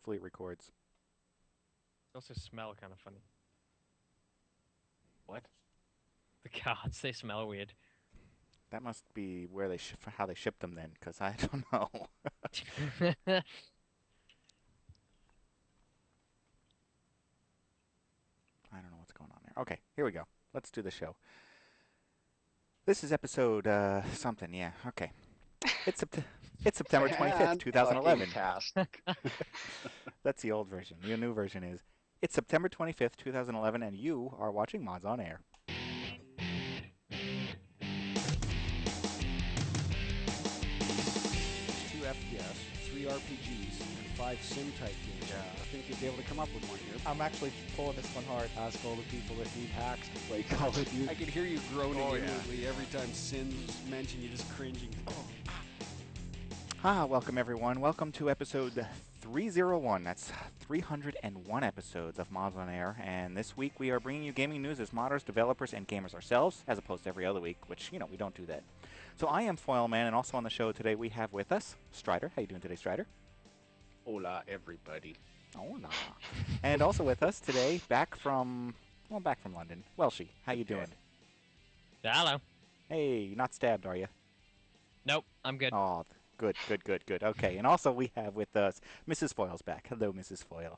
Hopefully it records. They also smell kind of funny. What? The cards, they smell weird. That must be where they how they ship them then, because I don't know. I don't know what's going on there. Okay, here we go. Let's do the show. This is episode something, yeah. Okay. It's September 25th, 2011. Fantastic. That's the old version. The new version is it's September 25th, 2011, and you are watching Mods on Air. 2 FPS, 3 RPGs, and 5 sim-type games. Yeah. I think you'd be able to come up with one here. I'm actually pulling this one hard. Ask all the people that need hacks to play Call of Duty. I could hear you groaning inwardly every time Sin's mentioned. You just cringing. Welcome everyone. Welcome to episode 301. That's 301 episodes of Mods on Air, and this week we are bringing you gaming news as modders, developers, and gamers ourselves, as opposed to every other week, which, we don't do that. So I am Foyleman, and also on the show today we have with us Stryder. How you doing today, Stryder? Hola, everybody. Hola. And also with us today, back from London, Welshy. How you doing? Hello. Hey, you're not stabbed, are you? Nope, I'm good. Oh, good. Okay, and also we have with us Mrs. Foyle's back. Hello, Mrs. Foyle.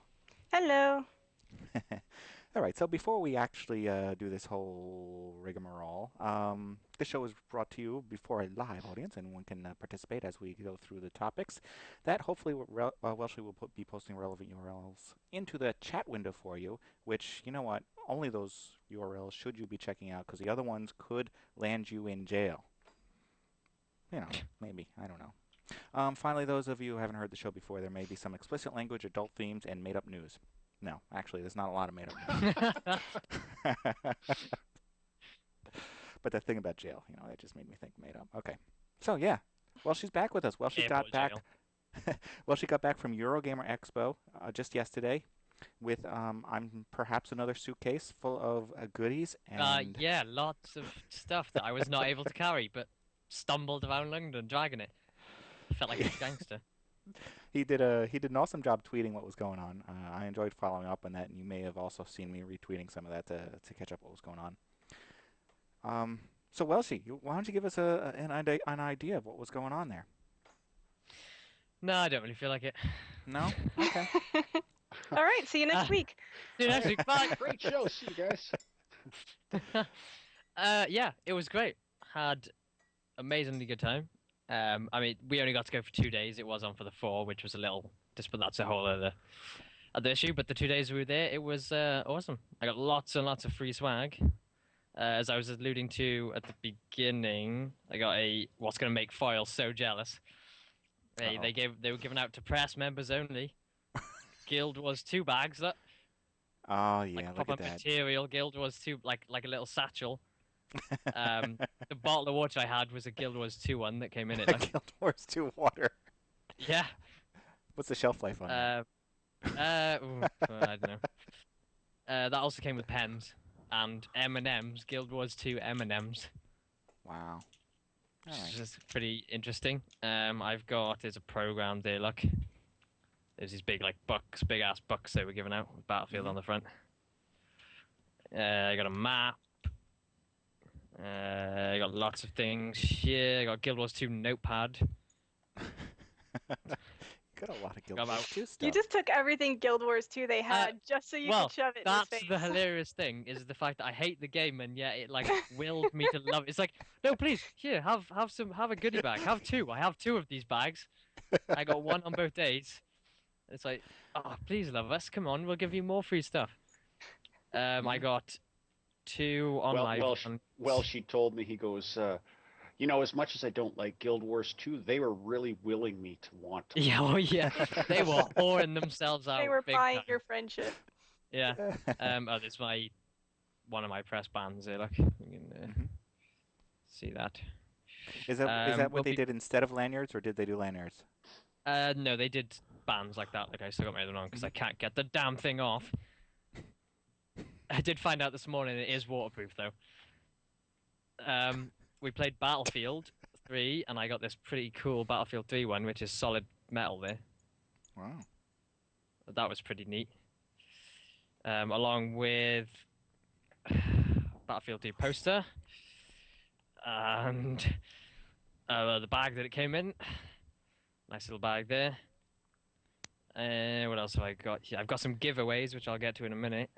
Hello. All right, so before we actually do this whole rigmarole, the show is brought to you before a live audience, and one can participate as we go through the topics. That hopefully Welshy will be posting relevant URLs into the chat window for you, which, you know what, only those URLs should you be checking out, because the other ones could land you in jail. Maybe, I don't know. Finally, those of you who haven't heard the show before, there may be some explicit language, adult themes, and made-up news. No, actually, there's not a lot of made-up news. But that thing about jail, that just made me think made up. Okay, so yeah, well, she's back with us. Well, she got back. Well, she got back from Eurogamer Expo just yesterday with I'm perhaps another suitcase full of goodies and Yeah, lots of stuff that I was not able to carry, but stumbled around London dragging it. Felt like a gangster. He did an awesome job tweeting what was going on. I enjoyed following up on that, and you may have also seen me retweeting some of that to catch up what was going on. So Welshy, why don't you give us an idea of what was going on there? No, I don't really feel like it. No? Okay. All right, see you next week. See you next week. Bye. Great show. See you guys. Yeah, it was great. Had amazingly good time. I mean, we only got to go for 2 days. It was on for the 4, which was a little... but that's a whole other issue. But the 2 days we were there, it was awesome. I got lots and lots of free swag. As I was alluding to at the beginning, I got a what's going to make Foyle so jealous. They were given out to press members only. Guild was 2 bags. Oh yeah, like look proper at that. material. Guild was 2 like a little satchel. The bottle of water I had was a Guild Wars 2 one that came in it. Like, Guild Wars 2 water. yeah. What's the shelf life on that? I don't know. That also came with pens and M&Ms. Guild Wars 2 M&Ms. Wow. All Which right. is just pretty interesting. There's a program there. Look, there's these big big ass bucks they were giving out with Battlefield on the front. I got a map. I got lots of things here. I got Guild Wars 2 notepad. Got a lot of Guild Got Wars about- 2 stuff. You just took everything Guild Wars 2 they had just so you could shove it in his That's face. the hilarious thing, is the fact that I hate the game and yet it willed me to love it. It's like, no, please, here, have a goodie bag. Have 2. I have 2 of these bags. I got 1 on both days. It's like, oh, please love us. Come on, we'll give you more free stuff. I got 2 OnLive. Well, she told me, he goes, as much as I don't like Guild Wars 2, they were really willing me to want to. Yeah, oh yeah, they were whoring themselves out. They were big buying time. your friendship. Yeah. There's one of my press bands there. Look, you can see that. Is that what they did instead of lanyards, or did they do lanyards? No, they did bands like that. Like, I still got my other on because I can't get the damn thing off. I did find out this morning it is waterproof though. We played Battlefield 3, and I got this pretty cool Battlefield 3 one, which is solid metal there. Wow. that was pretty neat. Along with Battlefield 2 poster and the bag that it came in. Nice little bag there. What else have I got here? I've got some giveaways, which I'll get to in a minute.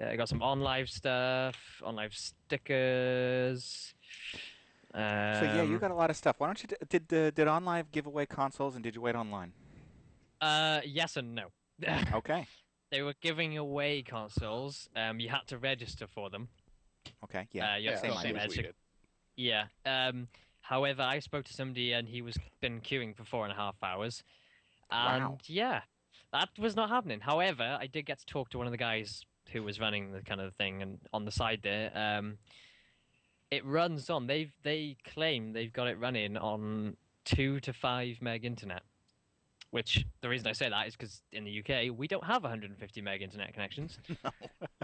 I got some OnLive stuff, OnLive stickers. So yeah, you got a lot of stuff. Why don't you did OnLive give away consoles, and did you wait online? Yes and no. Okay. They were giving away consoles. You had to register for them. Okay. Yeah. You had to same as we did. Yeah. However, I spoke to somebody and he was been queuing for 4.5 hours, and Wow. yeah, that was not happening. However, I did get to talk to one of the guys who was running the kind of thing, and on the side there, it runs on. They claim they've got it running on 2 to 5 meg internet. Which the reason I say that is because in the UK we don't have 150 meg internet connections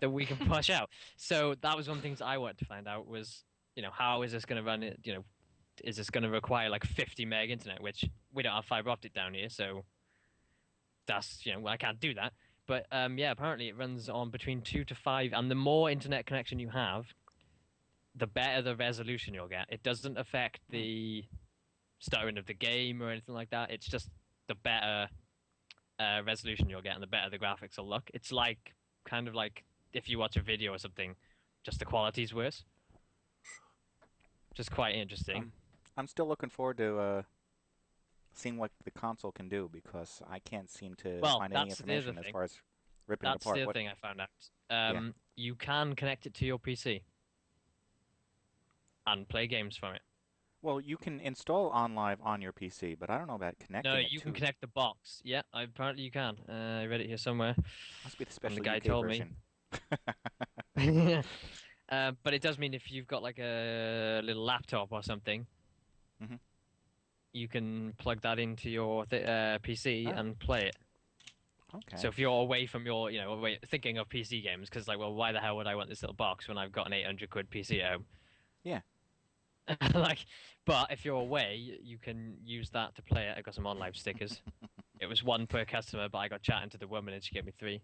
that we can push out. So that was one of the things I wanted to find out was, how is this going to run it? Is this going to require like 50 meg internet, which we don't have fiber optic down here, so that's I can't do that. But yeah, apparently it runs on between 2 to 5, and the more internet connection you have, the better the resolution you'll get. It doesn't affect the stuttering of the game or anything like that. It's just the better resolution you'll get and the better the graphics will look. It's like kind of like if you watch a video or something, just the quality's worse. Just quite interesting. I'm still looking forward to seeing what the console can do, because I can't seem to find any information as far as ripping it apart. That's the other thing I found out. You can connect it to your PC and play games from it. Well, you can install OnLive on your PC, but I don't know about connecting it to... No, you can connect the box. Yeah, apparently you can. I read it here somewhere. Must be the special the guy UK told version. Me. But it does mean if you've got like a little laptop or something, you can plug that into your PC and play it. Okay. So if you're away from your, thinking of PC games, because like, well, why the hell would I want this little box when I've got an 800 quid PC at home? Yeah. But if you're away, you can use that to play it. I got some OnLive stickers. It was 1 per customer, but I got chatting to the woman and she gave me 3,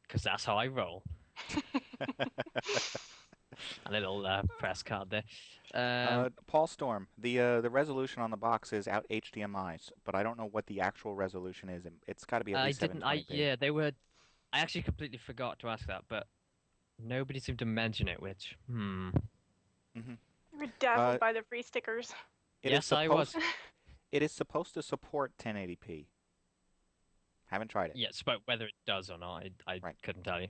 because that's how I roll. A little press card there. Paul Storm, the resolution on the box is out HDMI, but I don't know what the actual resolution is. It's got to be at least 720p. Yeah, they were. I actually completely forgot to ask that, but nobody seemed to mention it. Which, We're dazzled by the free stickers. Yes, I was. It is supposed to support 1080p. Haven't tried it. Yes, but whether it does or not, I couldn't tell you.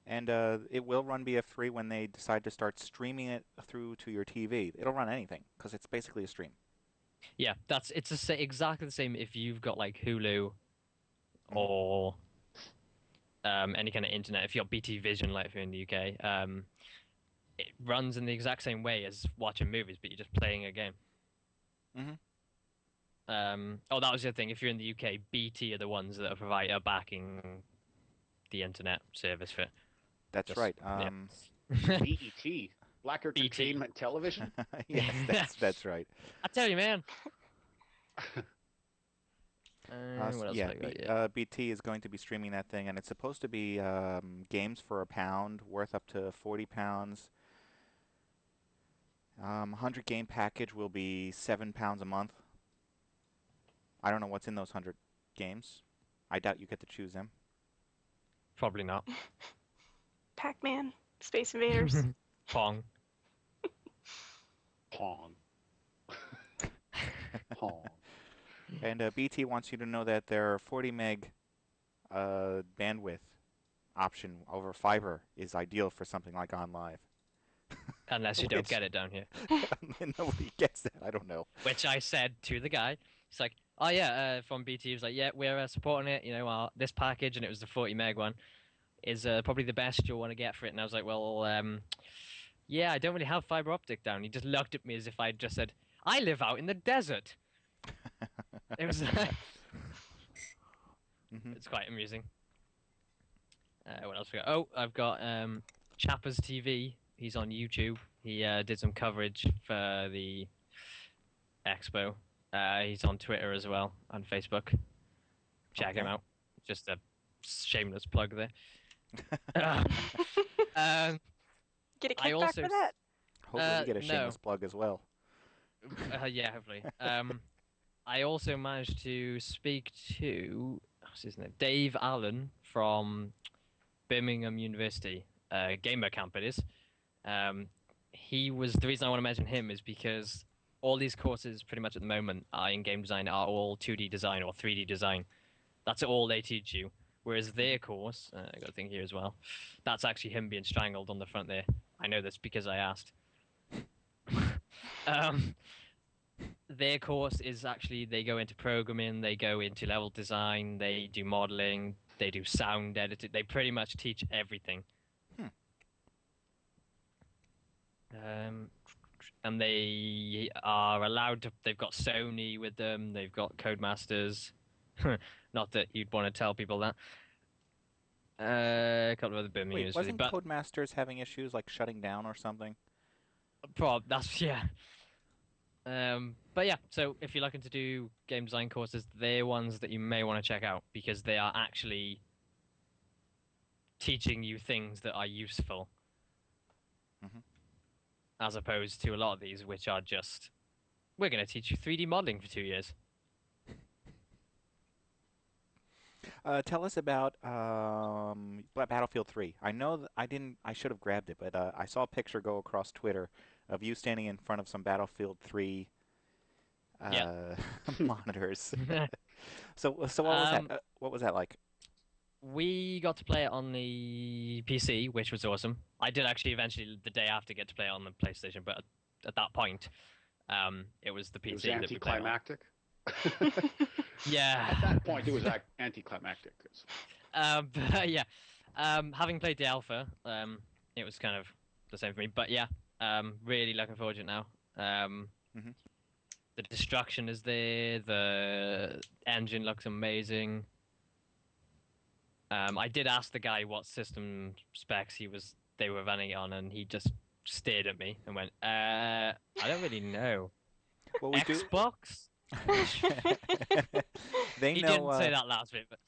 And it will run BF3 when they decide to start streaming it through to your TV. It'll run anything, because it's basically a stream. Yeah, it's exactly the same if you've got like Hulu or any kind of internet. If you've got BT Vision, like if you're in the UK, it runs in the exact same way as watching movies, but you're just playing a game. That was the other thing. If you're in the UK, BT are the ones that are backing the internet service for it. That's right. BET, Black Entertainment Television. Yes, that's right. I tell you, man. What else have I got? BT is going to be streaming that thing, and it's supposed to be games for £1, worth up to £40. 100 game package will be £7 a month. I don't know what's in those 100 games. I doubt you get to choose them. Probably not. Pac-Man, Space Invaders. Pong. Pong. Pong. And BT wants you to know that their 40 meg bandwidth option over fiber is ideal for something like OnLive. Unless you don't get it down here. Nobody gets that. I don't know. Which I said to the guy. He's like, oh yeah, from BT. He was like, yeah, we're supporting it. This package, and it was the 40 meg one, is probably the best you'll want to get for it. And I was like, well, yeah, I don't really have fiber optic down. He just looked at me as if I'd just said, I live out in the desert. It was. It's quite amusing. What else we got? Oh, I've got Chappers TV. He's on YouTube. He did some coverage for the Expo. He's on Twitter as well, and Facebook. Check him out. Just a shameless plug there. Get a I kickback also for that? Hopefully we get a no. shameless plug as well. Yeah, hopefully. I also managed to speak to what's his name, Dave Allen from Birmingham University, gamer camp it is. He was the reason I want to mention him is because all these courses pretty much at the moment in game design are all 2D design or 3D design. That's all they teach you. Whereas their course, I got a thing here as well, that's actually him being strangled on the front there. I know this because I asked. Their course is actually, they go into programming, they go into level design, they do modeling, they do sound editing. They pretty much teach everything. And they are allowed to, they've got Sony with them, they've got Codemasters. Not that you'd want to tell people that. A couple of other Birmingham Wait, wasn't but Codemasters having issues like shutting down or something? That's, yeah. But yeah, so if you're looking to do game design courses, they're ones that you may want to check out because they are actually teaching you things that are useful. As opposed to a lot of these, which are just, we're going to teach you 3D modeling for 2 years. Tell us about Battlefield 3. I know I should have grabbed it, but I saw a picture go across Twitter of you standing in front of some Battlefield 3 monitors. So what was that? What was that like? We got to play it on the PC, which was awesome. I did actually eventually the day after get to play it on the PlayStation, but at that point, it was the PC. It was anticlimactic. Yeah. At that point, it was anticlimactic. But yeah, having played the alpha, it was kind of the same for me. But yeah, really looking forward to it now. The destruction is there. The engine looks amazing. I did ask the guy what system specs they were running it on, and he just stared at me and went, I don't really know. Well, Xbox? He didn't say that last bit, but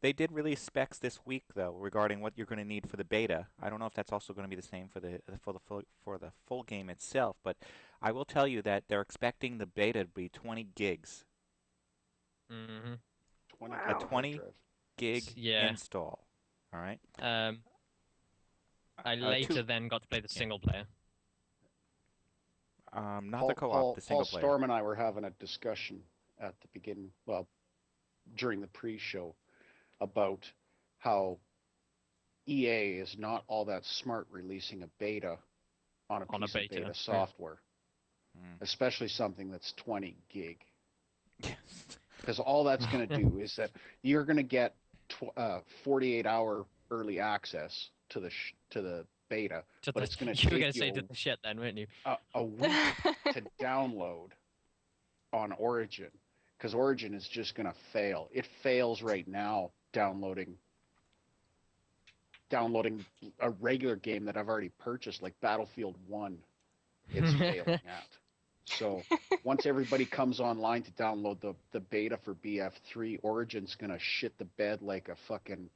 they did release specs this week though regarding what you're going to need for the beta. I don't know if that's also going to be the same for the full game itself, but I will tell you that they're expecting the beta to be 20 gigs. A 20 gig install. All right. I later then got to play the single player. Not the co-op, the single player. Paul Storm and I were having a discussion at the beginning, during the pre-show, about how EA is not all that smart releasing a beta on a piece of beta software, especially something that's 20 gig. Because all that's going to do is that you're going to get 48-hour early access to the beta, but it's going to take you were going to say to the shit then, weren't you? A week to download on Origin, because Origin is just going to fail. It fails right now downloading a regular game that I've already purchased, like Battlefield 1. It's failing at. So once everybody comes online to download the beta for BF3, Origin's going to shit the bed like a fucking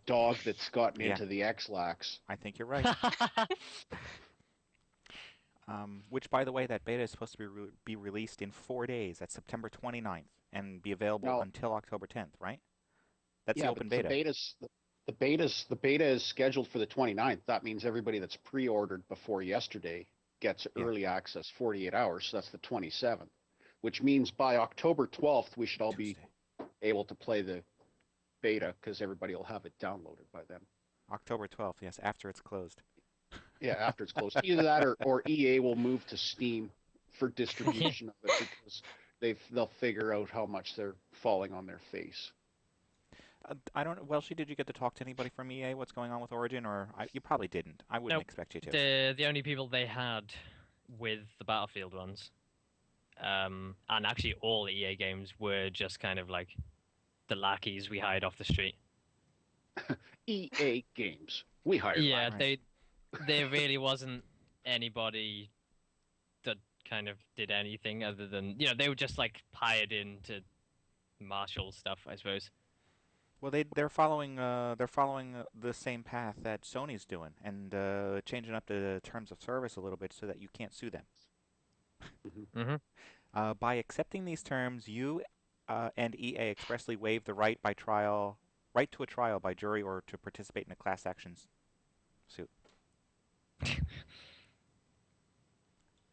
dog that's gotten into the X-Lax. I think you're right. Which, by the way, that beta is supposed to be released in 4 days. That's September 29th, and be available until October 10th, right? That's the open beta. The beta is scheduled for the 29th. That means everybody that's pre-ordered before yesterday gets early access 48 hours. So that's the 27th, which means by October 12th we should all be able to play the beta because everybody will have it downloaded by then. October 12th, yes, after it's closed. Yeah, after it's closed. Either that or EA will move to Steam for distribution of it because they'll figure out how much they're falling on their face. I don't know. Welshy, did you get to talk to anybody from EA? What's going on with Origin, or you probably didn't? I wouldn't expect you to. The only people they had with the Battlefield ones, and actually all EA games were just kind of like the lackeys we hired off the street. EA games, we hired. Yeah, there really wasn't anybody that kind of did anything other than they were just like hired in to marshal stuff, I suppose. Well, they're following the same path that Sony's doing and changing up the terms of service a little bit so that you can't sue them. By accepting these terms, you and EA expressly waive the right to a trial by jury or to participate in a class action suit.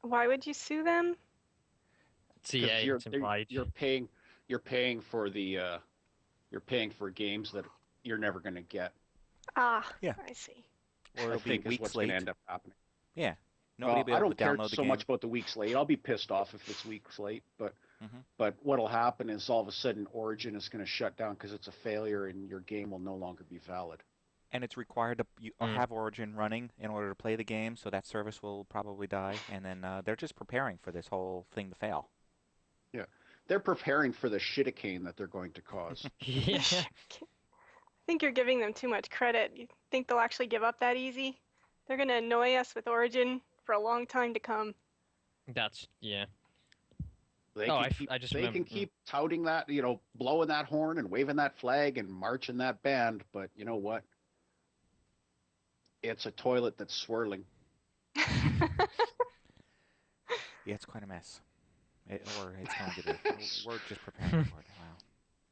Why would you sue them? CA, it's implied. You're paying for the you're paying for games that you're never going to get. Ah, yeah. I see. Or it'll be weeks what's late. going to end up happening. Yeah. Nobody will be able to download the game. I don't care so much about the weeks late. I'll be pissed off if it's weeks late, but what'll happen is all of a sudden Origin is going to shut down because it's a failure and your game will no longer be valid. And it's required to have Origin running in order to play the game, so that service will probably die. And then they're just preparing for this whole thing to fail. Yeah, they're preparing for the shitacane that they're going to cause. Yeah. I think you're giving them too much credit. You think they'll actually give up that easy? They're going to annoy us with Origin for a long time to come. That's, yeah. They can keep touting that, blowing that horn and waving that flag and marching that band, but you know what? It's a toilet that's swirling. Yeah, it's quite a mess. It's going to be. We're just preparing for it. Wow.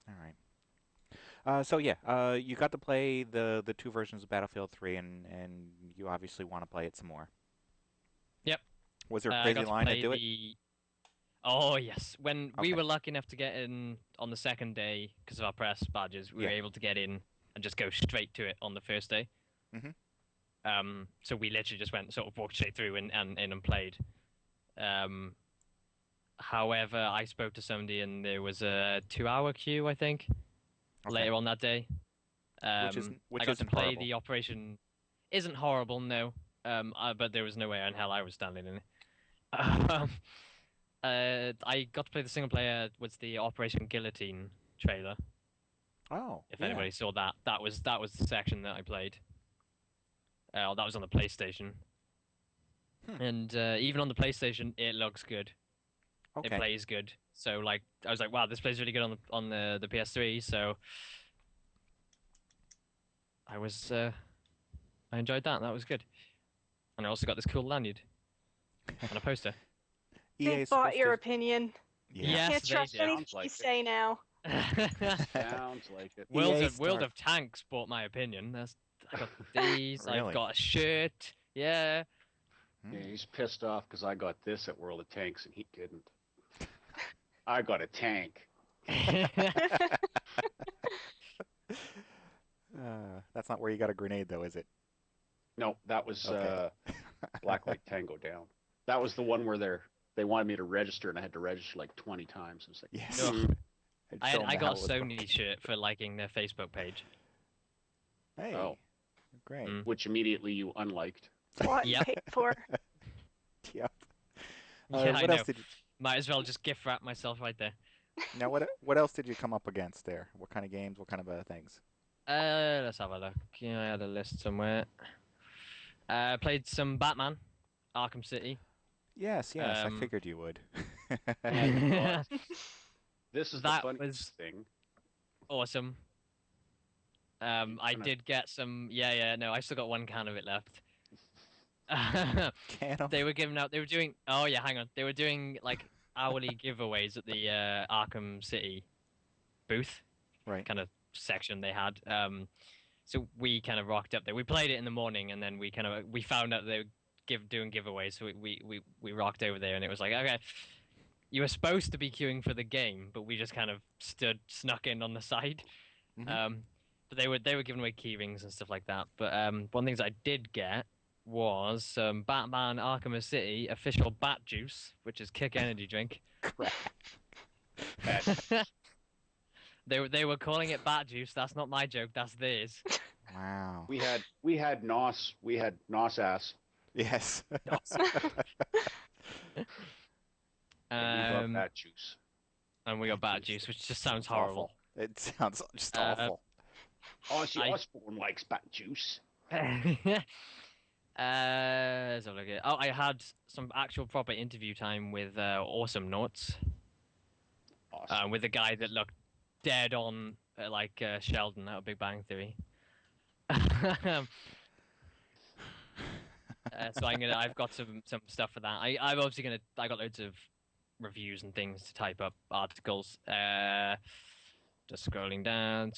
All right. So yeah, you got to play the two versions of Battlefield 3, and you obviously want to play it some more. Yep. Was there a crazy line to do it? Oh yes. When we were lucky enough to get in on the second day because of our press badges, we were able to get in and just go straight to it on the first day. So we literally just walked straight through and played. However, I spoke to somebody and there was a 2-hour queue, I think, later on that day. Which I got to play horrible. the operation. Isn't horrible, no. But there was no way in hell I was standing in it. I got to play the single player was the Operation Guillotine trailer. Oh, if anybody saw that, that was the section that I played. That was on the PlayStation, and even on the PlayStation, it looks good. Okay. It plays good. So like, I was like, wow, this plays really good on the PS3. So I enjoyed that. That was good. And I also got this cool lanyard and a poster. They bought your opinion. Yeah. Can't trust anything you say now. Sounds like it. World of Tanks bought my opinion. I got these. Really? I've got a shirt. Yeah. Yeah, he's pissed off because I got this at World of Tanks and he didn't. I got a tank. That's not where you got a grenade, though, is it? No, that was Black White Tango Down. That was the one where they wanted me to register, and I had to register like 20 times. I was like, yes. I got a Sony shirt for liking their Facebook page. Hey, great. Which immediately you unliked. What you paid for? Yep. Yeah, what else did you... Might as well just gift wrap myself right there. Now, what else did you come up against there? What kind of games? What kind of things? Let's have a look. Yeah, I had a list somewhere. Played some Batman, Arkham City. Yes, I figured you would. This is the funniest thing. Awesome. I did get some. No, I still got one can of it left. They were giving out. They were doing. Oh yeah, hang on. They were doing like hourly giveaways at the Arkham City booth, right? Kind of section they had. So we kind of rocked up there. We played it in the morning, and then we found out they were doing giveaways. So we rocked over there, and it was like, okay, you were supposed to be queuing for the game, but we just kind of snuck in on the side. But they were giving away key rings and stuff like that. But one of the things I did get was some Batman Arkham City official bat juice, which is kick energy drink. Crap. They were calling it bat juice. That's not my joke. That's theirs. Wow. We had NOS. We had NOS ass. Yes. And we got bat juice. And we got bat juice, which just sounds horrible. Awful. It sounds just awful. Ozzy Osbourne likes bat juice. Let's have a look at it. Oh, I had some actual proper interview time with Awesome Notes. Awesome. With a guy that looked dead on like Sheldon out of Big Bang Theory. So I've got some stuff for that. I'm obviously I got loads of reviews and things to type up, articles. Just scrolling down.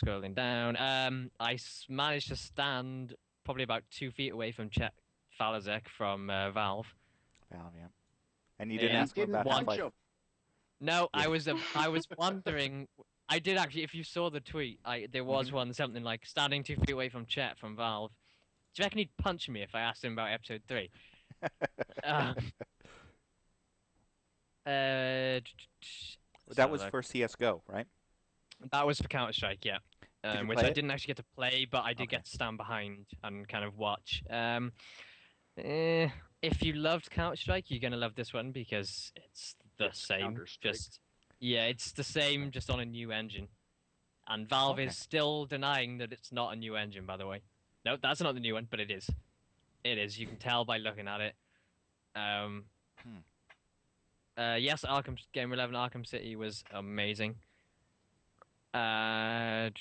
Managed to stand probably about 2 feet away from Chet Falazek from Valve. Valve, yeah. And you didn't Yeah. ask him about Half-Life? No, Yeah. I was wondering. I did actually. If you saw the tweet, there was one something like standing 2 feet away from Chet from Valve. Do you reckon he'd punch me if I asked him about episode 3? That was for CS:GO, right? That was for Counter-Strike, yeah. Did you Which play I it? didn't actually get to play, but I did Okay. get to stand behind and kind of watch. If you loved Counter-Strike, you're gonna love this one because it's the It's same. Counter-Strike. It's the same, just on a new engine. And Valve Okay. is still denying that it's not a new engine, by the way. No, that's not the new one, but it is. It is. You can tell by looking at it. Yes, Game 11 Arkham City was amazing. The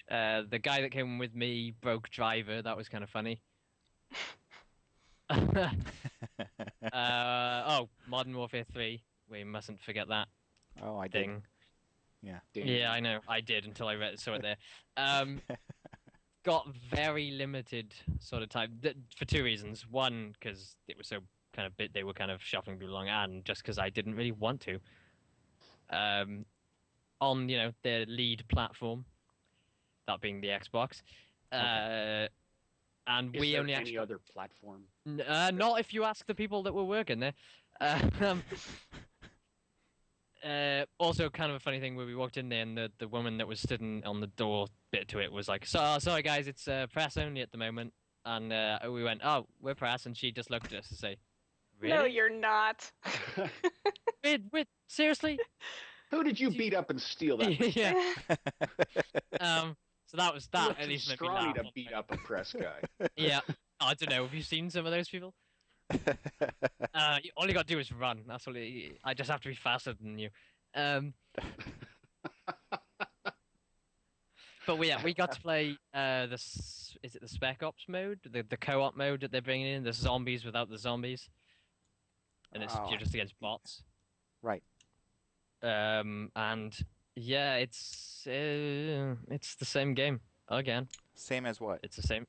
guy that came with me broke driver. That was kind of funny. Modern Warfare 3. We mustn't forget that Oh, I did. thing. Yeah. Yeah, I know. I did until I saw it there. Got very limited sort of time for two reasons. One, because it was so kind of they were kind of shuffling people along, and just because I didn't really want to. On their lead platform, that being the Xbox, and Is we there only any actually other platform? not if you ask the people that were working there. Also, kind of a funny thing where we walked in there, and the woman that was sitting on the door bit to it was like, sorry guys, it's press only at the moment. And we went, oh, we're press, and she just looked at us and say, really? No, you're not. Wait, seriously? Who did you beat up and steal that? Yeah. So that was You that. look At too least made me scrawny laugh. to beat up a press guy. Yeah. I don't know. Have you seen some of those people? All you got to do is run. That's all. I just have to be faster than you. But we got to play is it the Spec Ops mode, the co-op mode that they're bringing in, the zombies without the zombies, and it's Oh, you're just against bots. Right. And yeah, it's the same game again. Same as what? It's the same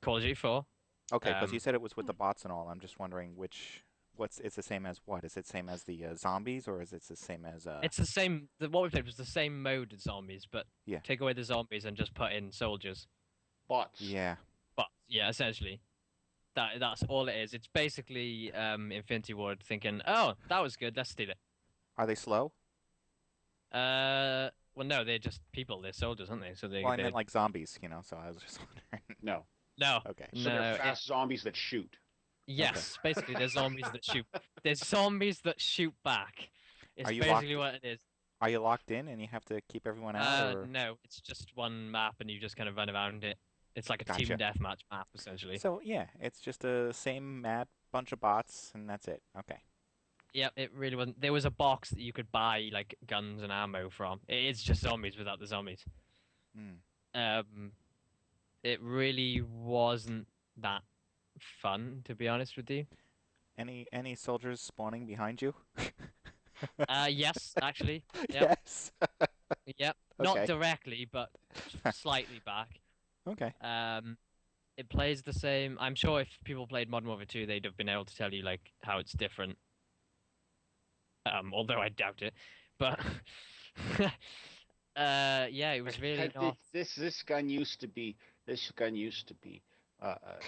Call of Duty 4. Okay, because you said it was with the bots and all. I'm just wondering it's the same as what? Is it same as the zombies, or is it the same as It's the same. What we played was the same mode as zombies, but Yeah. take away the zombies and just put in soldiers. Bots. Yeah. But yeah, essentially, that's all it is. It's basically Infinity Ward thinking, oh, that was good, let's steal it. Are they slow? Well, no, they're just people. They're soldiers, aren't they? So Well, I they're meant like zombies, so I was just wondering. No. no. Okay. So No, they're fast zombies that shoot. Yes, basically, there's zombies that shoot. There's zombies that shoot back. It's Are you basically what it is. Are you locked in and you have to keep everyone out? Or... No, it's just one map and you just kind of run around it. It's like a Gotcha. team deathmatch map, essentially. So yeah, it's just a same map, bunch of bots, and that's it. Okay. Yep, it really wasn't. There was a box that you could buy like guns and ammo from. It's just zombies without the zombies. It really wasn't that fun, to be honest with you. Any soldiers spawning behind you? Yes, actually. Yep. Yes. Yep. Okay. Not directly, but slightly back. Okay. It plays the same. I'm sure if people played Modern Warfare 2, they'd have been able to tell you like how it's different. Although I doubt it. But yeah, it was really not. This gun used to be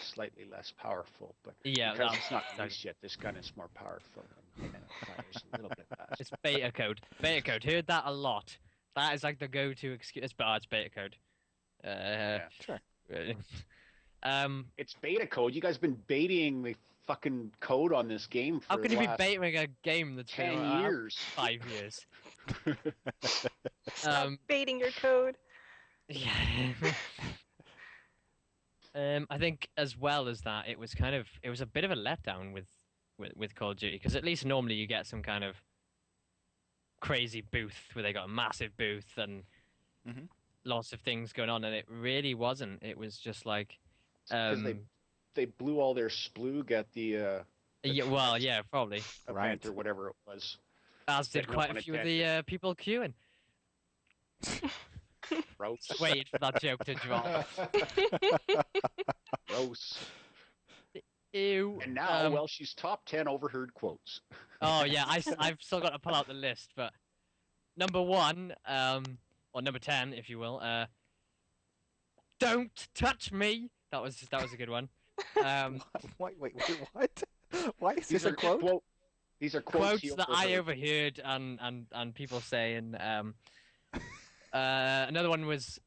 slightly less powerful, but Yeah, because that's- it's not that's- released yet, this gun is more powerful and fires a little bit faster. It's beta code. Beta code. Heard that a lot. That is like the go-to excuse. But it's beta code. Sure. It's beta code. You guys been baiting the fucking code on this game for How can the you be last baiting a game that's been 10 around years? 5 years. Stop baiting your code. Yeah. I think as well as that, it was a bit of a letdown with Call of Duty, because at least normally you get some kind of crazy booth where they got a massive booth and lots of things going on, and it really wasn't. It was just like, Because they blew all their splooge at the yeah, well, yeah, probably. event Right. or whatever it was. As did That no quite one a few of attended. the people queuing. Gross. Waited for that joke to drop. Gross. Ew. And now, Welshy's top 10 overheard quotes. Oh yeah, I've still got to pull out the list, but number 1, or number 10, if you will. Don't touch me. That was a good one. Wait, what? Why is this a quote? These are quotes Quotes that I overheard and people saying. Another one was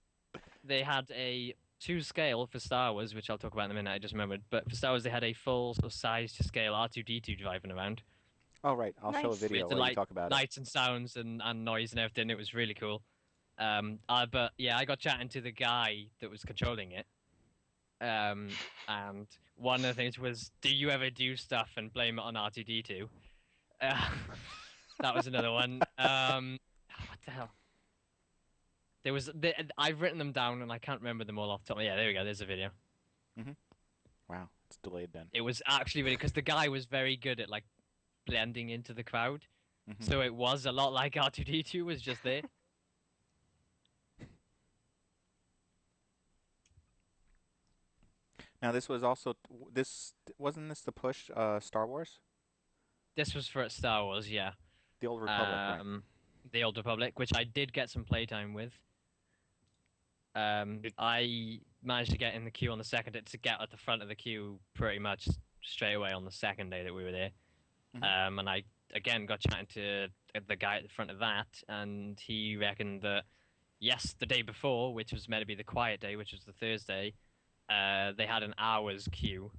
they had a 2 scale for Star Wars, which I'll talk about in a minute. I just remembered, but for Star Wars they had a full sort of size to scale R2D2 driving around. Oh right, I'll show a Nice. video With while you talk about it. lights and sounds and noise and everything. It was really cool. But yeah, I got chatting to the guy that was controlling it. And one of the things was, do you ever do stuff and blame it on R2D2? That was another one. What the hell? I've written them down and I can't remember them all off the top. Yeah, there we go. There's a video. Wow, it's delayed then. It was actually really because the guy was very good at like blending into the crowd, so it was a lot like R2D2 was just there. Now this was also wasn't this the push Star Wars? This was for Star Wars, yeah. The Old Republic, right? The Old Republic, which I did get some playtime with. I managed to get in the queue on the second day, to get at the front of the queue pretty much straight away on the second day that we were there. And I again got chatting to the guy at the front of that, and he reckoned that yes, the day before, which was meant to be the quiet day, which was the Thursday, they had an hour's queue,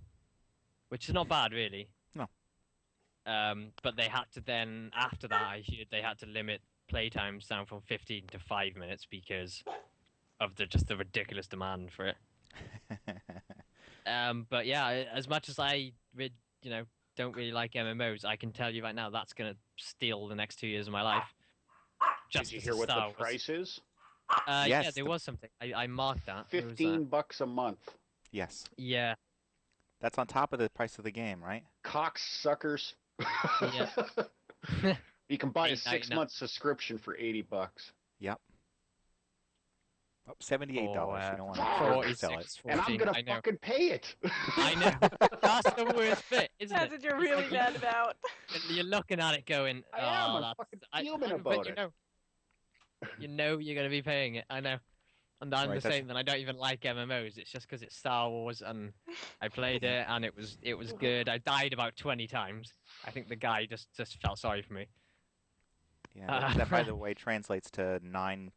which is not bad really. No. But they had to then, after that, I heard they had to limit playtimes down from 15 to 5 minutes because of just the ridiculous demand for it. But yeah, as much as I don't really like MMOs, I can tell you right now that's gonna steal the next 2 years of my life. Did you hear what the price is? Yes, Yeah, there was something. I marked that. $15 a month. Yes. Yeah. That's on top of the price of the game, right? Cocksuckers. Yeah. You can buy a $8.99. 6-month subscription for $80. Yep. Oh, $78. You don't want to 46, sell it. And I'm gonna fucking pay it. I know. That's the worst bit, isn't That's it? what you're really mad about. You're looking at it going, I am. oh, I'm that's... fucking fuming about but it. You know you're going to be paying it. I know. And I'm Right, the same, that I don't even like MMOs. It's just because it's Star Wars, and I played it, and it was good. I died about 20 times. I think the guy just felt sorry for me. Yeah, that by the way translates to £9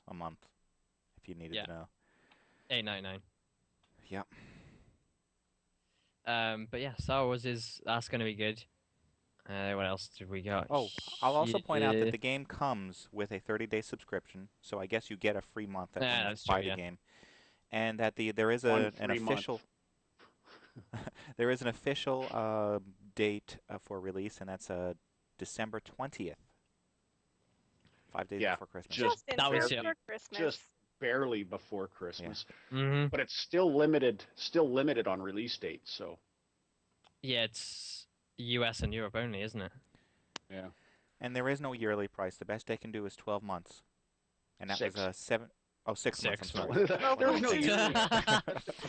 a month, if you needed to know. $8.99. Yep. But yeah, Star Wars that's going to be good. What else did we got? Oh, I'll also point out that the game comes with a 30-day subscription, so I guess you get a free month when you buy the game, and that there is an official there is an official date for release, and that's December 20th, 5 days before Christmas. Just before Christmas. Just barely before Christmas, Mm-hmm. but it's still limited on release dates. So yeah, it's US and Europe only, isn't it? yeah. And there is no yearly price. The best they can do is 12 months, and that was 6 months. I'm sorry. There's no yearly.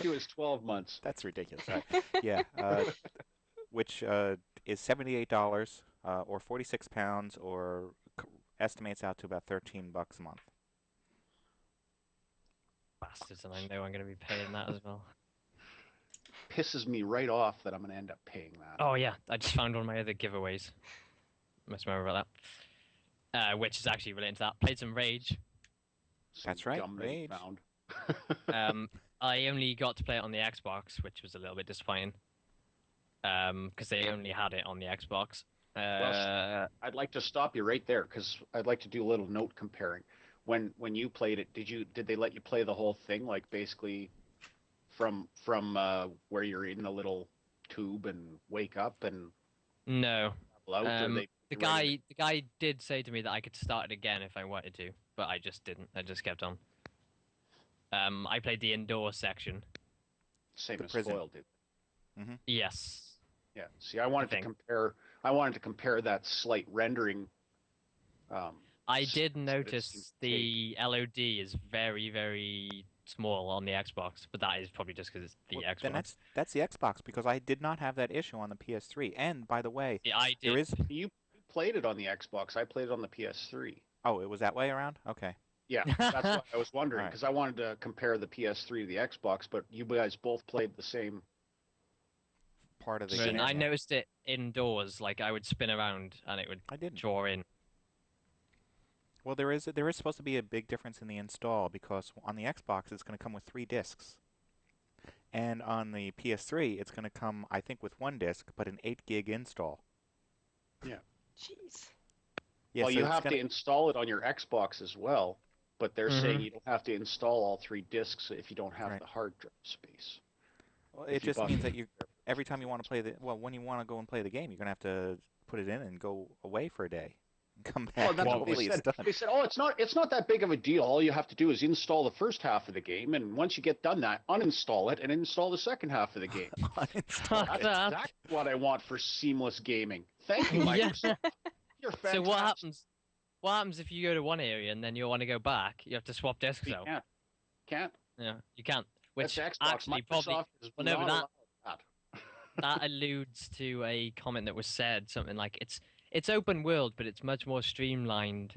It was 12 months. That's ridiculous. Right. Yeah, which is $78 or £46, or estimates out to about $13 a month. Bastards, and I know I'm going to be paying that as well. Pisses me right off that I'm going to end up paying that. Oh yeah, I just found one of my other giveaways. Must remember about that. Which is actually related to that. Played some Rage. That's right, Gum that you Rage. found. I only got to play it on the Xbox, which was a little bit disappointing. Because they only had it on the Xbox. Well, I'd like to stop you right there because I'd like to do a little note comparing. When you played it, did they let you play the whole thing, like basically from where you're in the little tube and wake up and no. out, the guy did say to me that I could start it again if I wanted to, but I just didn't. I just kept on. I played the indoor section. Same The as prison. Foyle did. Yes. Yeah. See, I wanted to think. compare. I wanted to compare that slight rendering. I did that it seemed notice to take. the LOD is very, very small on the Xbox, but that is probably just because it's the Well, Xbox. then that's the Xbox because I did not have that issue on the PS3. And by the way, Yeah, I there did. is. You played it on the Xbox. I played it on the PS3. Oh, it was that way around. Okay. Yeah, that's why I was wondering Alright. because I wanted to compare the PS3 to the Xbox, but you guys both played the same. Part of the But game. I Yeah. noticed it indoors, like I would spin around and it would I didn't. draw in. Well, there is supposed to be a big difference in the install because on the Xbox it's going to come with 3 discs. And on the PS3 it's going to come, I think, with 1 disc, but an 8 gig install. Jeez. Yeah, Well, so you it's have gonna, to install it on your Xbox as well, but they're saying you don't have to install all 3 discs if you don't have Right. the hard drive space. well, if it you just bought means the- that every time you want to play when you want to go and play the game, you're going to have to put it in and go away for a day and come back. Well, and that's what hopefully they it's said. done. They said, "Oh, it's not that big of a deal. All you have to do is install the first half of the game, and once you get done that, uninstall it and install the second half of the game." Uninstall That's it. exactly what I want for seamless gaming. Thank you, Yeah. Microsoft. You're fantastic. So what happens? What happens if you go to one area and then you want to go back? You have to swap discs You out. can't. Yeah, you can't. Which That's Xbox. actually Microsoft probably is well, no, not but allowed that. that alludes to a comment that was said, something like it's open world, but it's much more streamlined,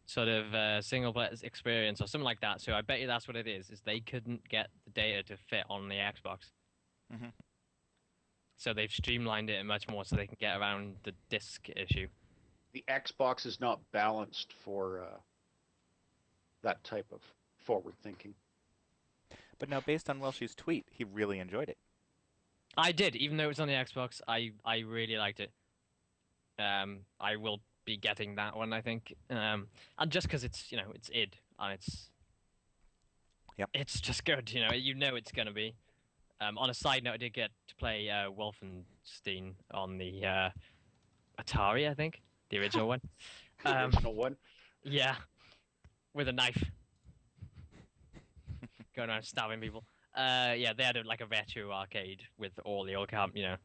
sort of single player experience or something like that. So I bet you that's what it is they couldn't get the data to fit on the Xbox. Mhm. So they've streamlined it much more so they can get around the disc issue. The Xbox is not balanced for that type of forward thinking. But now, based on Welshy's tweet, he really enjoyed it. I did, even though it was on the Xbox. I really liked it. I will be getting that one, I think. And just because it's it's id and Yep. it's just good. You know it's gonna be. On a side note, I did get to play Wolfenstein on the Atari, I think, the original one. The original one. Yeah, with a knife, going around stabbing people. Yeah, they had like a retro arcade with all the old ZX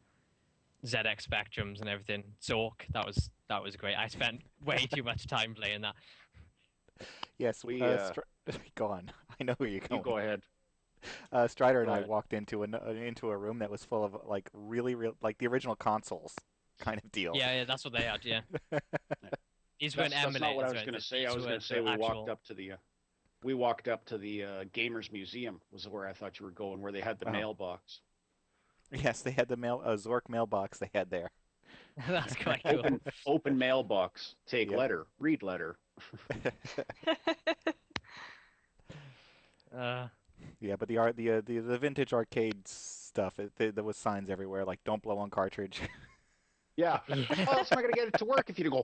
Spectrums and everything. Zork, that was great. I spent way too much time playing that. Yes, We, go on. I know where you're You going. go ahead. Strider and Go I ahead. walked into a room that was full of like really real, like the original consoles kind of deal. Yeah, that's what they had. Yeah, these weren't That's not what I emulators, was right? going to say. I These was were going to say the we walked actual- up to the Gamers Museum was where I thought you were going, where they had the Oh. mailbox. Yes, they had the Zork mailbox they had there. That's quite cool. Open mailbox. Take Yep. letter. Read letter. Yeah, but the vintage arcade stuff, there was signs everywhere like "Don't blow on cartridge." Yeah. Yeah. Oh, that's not going to get it to work if you go.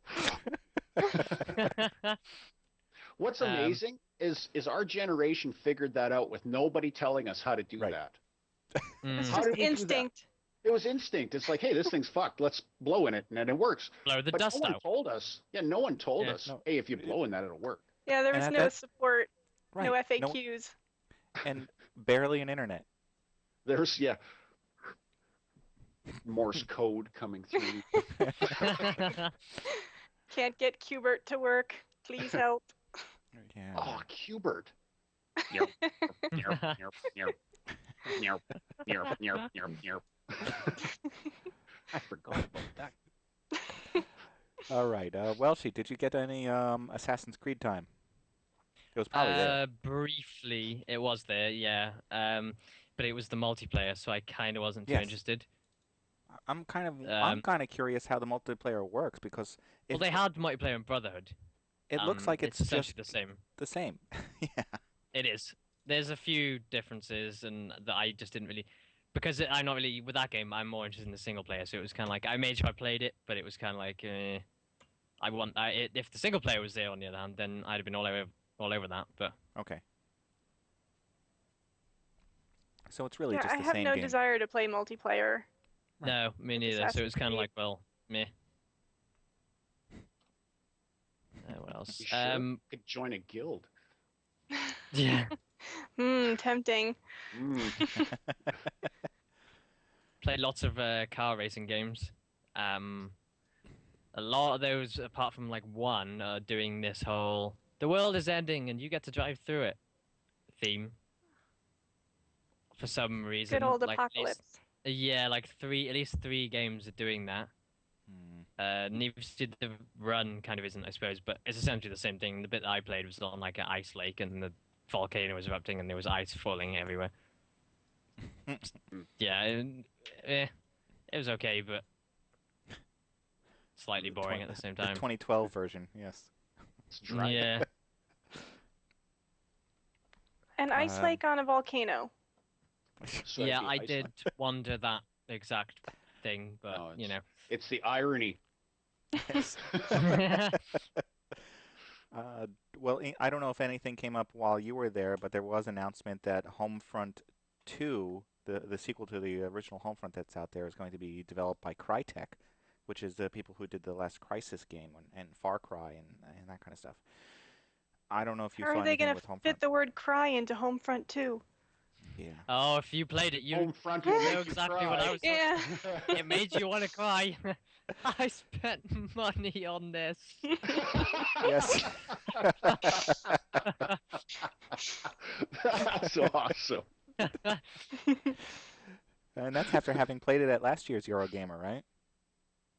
What's amazing is our generation figured that out with nobody telling us how to do Right. that. Mm. It's How just did we do that? instinct. It was instinct. It's like, hey, this thing's fucked. Let's blow in it, and then it works. Blow the But dust no one out. told us. Yeah, no one told Yeah. us. No. Hey, if you blow in that, it'll work. Yeah, there And was at no that- support, Right. no FAQs. And barely an internet. There's Morse code coming through. Can't get Qbert to work. Please help. Yeah. Oh, Qbert. Yerp, yerp, yerp, yerp, yerp, yerp, yerp, yerp, yerp. I forgot about that. All right. Welshy, did you get any Assassin's Creed time? It was probably there. Briefly, it was there, yeah. But it was the multiplayer, so I kind of wasn't too Yes. interested. I'm kind of curious how the multiplayer works because Well, they had multiplayer in Brotherhood. it looks like it's essentially just the same. the same. Yeah. It is. There's a few differences, and that I just didn't really, because I'm not really with that game. I'm more interested in the single player, so it was kind of like I made sure I played it, but it was kind of like if the single player was there on the other hand, then I'd have been all over that. But Okay. So it's really Yeah, just I the have same no game. desire to play multiplayer. Right. no, me neither. So it Assassin's was kind of Creed. like, well, meh. What else? You sure? Could join a guild. Yeah. Tempting. Played lots of car racing games. A lot of those, apart from like one, are doing this whole "the world is ending and you get to drive through it" theme. For some reason, Good old like apocalypse. yeah, like at least three games are doing that. Need for Speed the Run kind of isn't, I suppose, but it's essentially the same thing. The bit that I played was on like an ice lake, and the volcano was erupting, and there was ice falling everywhere. Yeah, it was okay, but slightly boring at the same time. The 2012 version, yes. It's dry. Yeah. An ice lake on a volcano. So Yeah, it'd be I Iceland. did wonder that exact thing, but No, you know. It's the irony. Yes. Well, I don't know if anything came up while you were there, but there was an announcement that Homefront 2, the sequel to the original Homefront that's out there, is going to be developed by Crytek, which is the people who did the last Crysis game and Far Cry and that kind of stuff. I don't know if you How saw are they anything gonna with Homefront. fit the word cry into Homefront 2? Yeah. Oh, if you played it, you Homefront will make know you exactly cry. what I was Yeah. It made you want to cry. I spent money on this. Yes. That's awesome. And that's after having played it at last year's Eurogamer, right?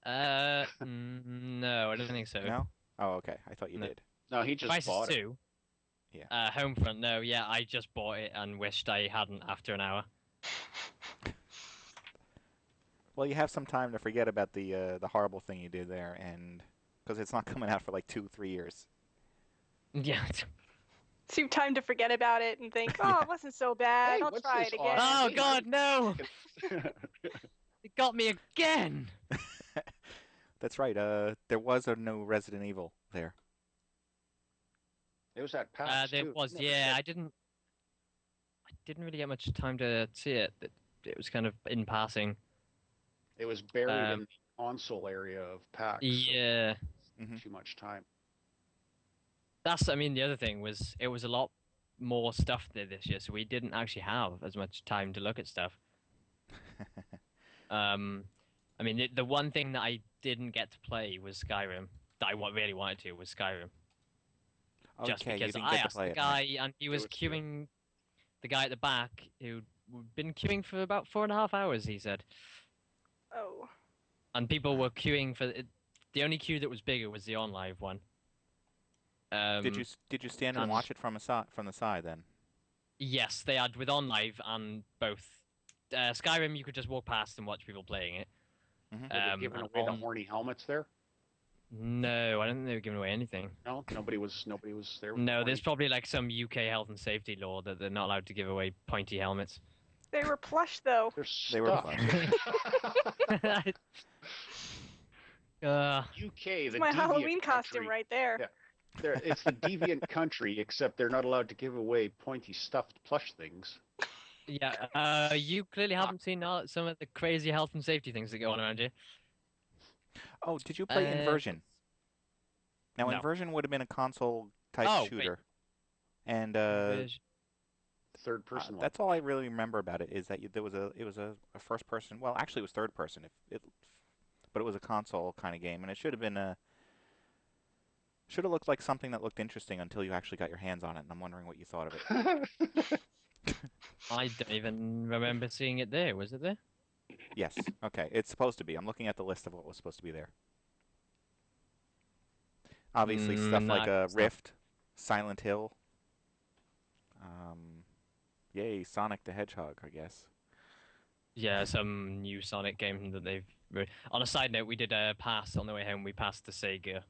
No, I don't think so. No? Oh, okay. I thought you No. did. No, he just Crysis bought it. 2. Yeah. Homefront, no, yeah, I just bought it and wished I hadn't after an hour. Well, you have some time to forget about the horrible thing you did there, and because it's not coming out for like 2-3 years. Yeah. So you have time to forget about it and think, oh, Yeah. it wasn't so bad. Hey, I'll what's try this it again. awesome Oh God, no! It got me again. That's right. There was a new Resident Evil there. It was at PAX There too. was, Never yeah. said- I didn't really get much time to see it. It was kind of in passing. It was buried Um, in the console area of PAX. Yeah. So too much time. I mean, the other thing was it was a lot more stuff there this year, so we didn't actually have as much time to look at stuff. I mean, the one thing that I didn't get to play was Skyrim. That I really wanted to was Skyrim. Just Okay, you because didn't I get to asked play the it, guy, right? and he was It was good. queuing, the guy at the back who'd been queuing for about 4.5 hours, he said. Oh. And people were queuing for it. The only queue that was bigger was the OnLive one. Did you stand and and- watch it from the side then? Yes, they had with OnLive and both. Skyrim, you could just walk past and watch people playing it. Were they giving and away the on- horny helmets there? No, I don't think they were giving away anything. No, nobody was there. with No, horny- there's probably like some UK health and safety law that they're not allowed to give away pointy helmets. They were plush, though. They're They were stuffed. UK, the It's my deviant Halloween costume country. right there. Yeah. It's the deviant country, except they're not allowed to give away pointy stuffed plush things. Yeah, you clearly haven't seen some of the crazy health and safety things that go on around here. Oh, did you play Inversion? Now, no. Inversion would have been a console-type Oh, wait. shooter. And Third person one. that's all I really remember about it, is that it was a first-person. Well, actually, it was third-person. But it was a console kind of game, and it should have looked like something that looked interesting until you actually got your hands on it, and I'm wondering what you thought of it. I don't even remember seeing it there. Was it there? Yes. Okay. It's supposed to be. I'm looking at the list of what was supposed to be there. Obviously, stuff like Rift, Silent Hill. Yay, Sonic the Hedgehog, I guess. Yeah, some new Sonic game that they've. On a side note, we did a pass on the way home. We passed the Sega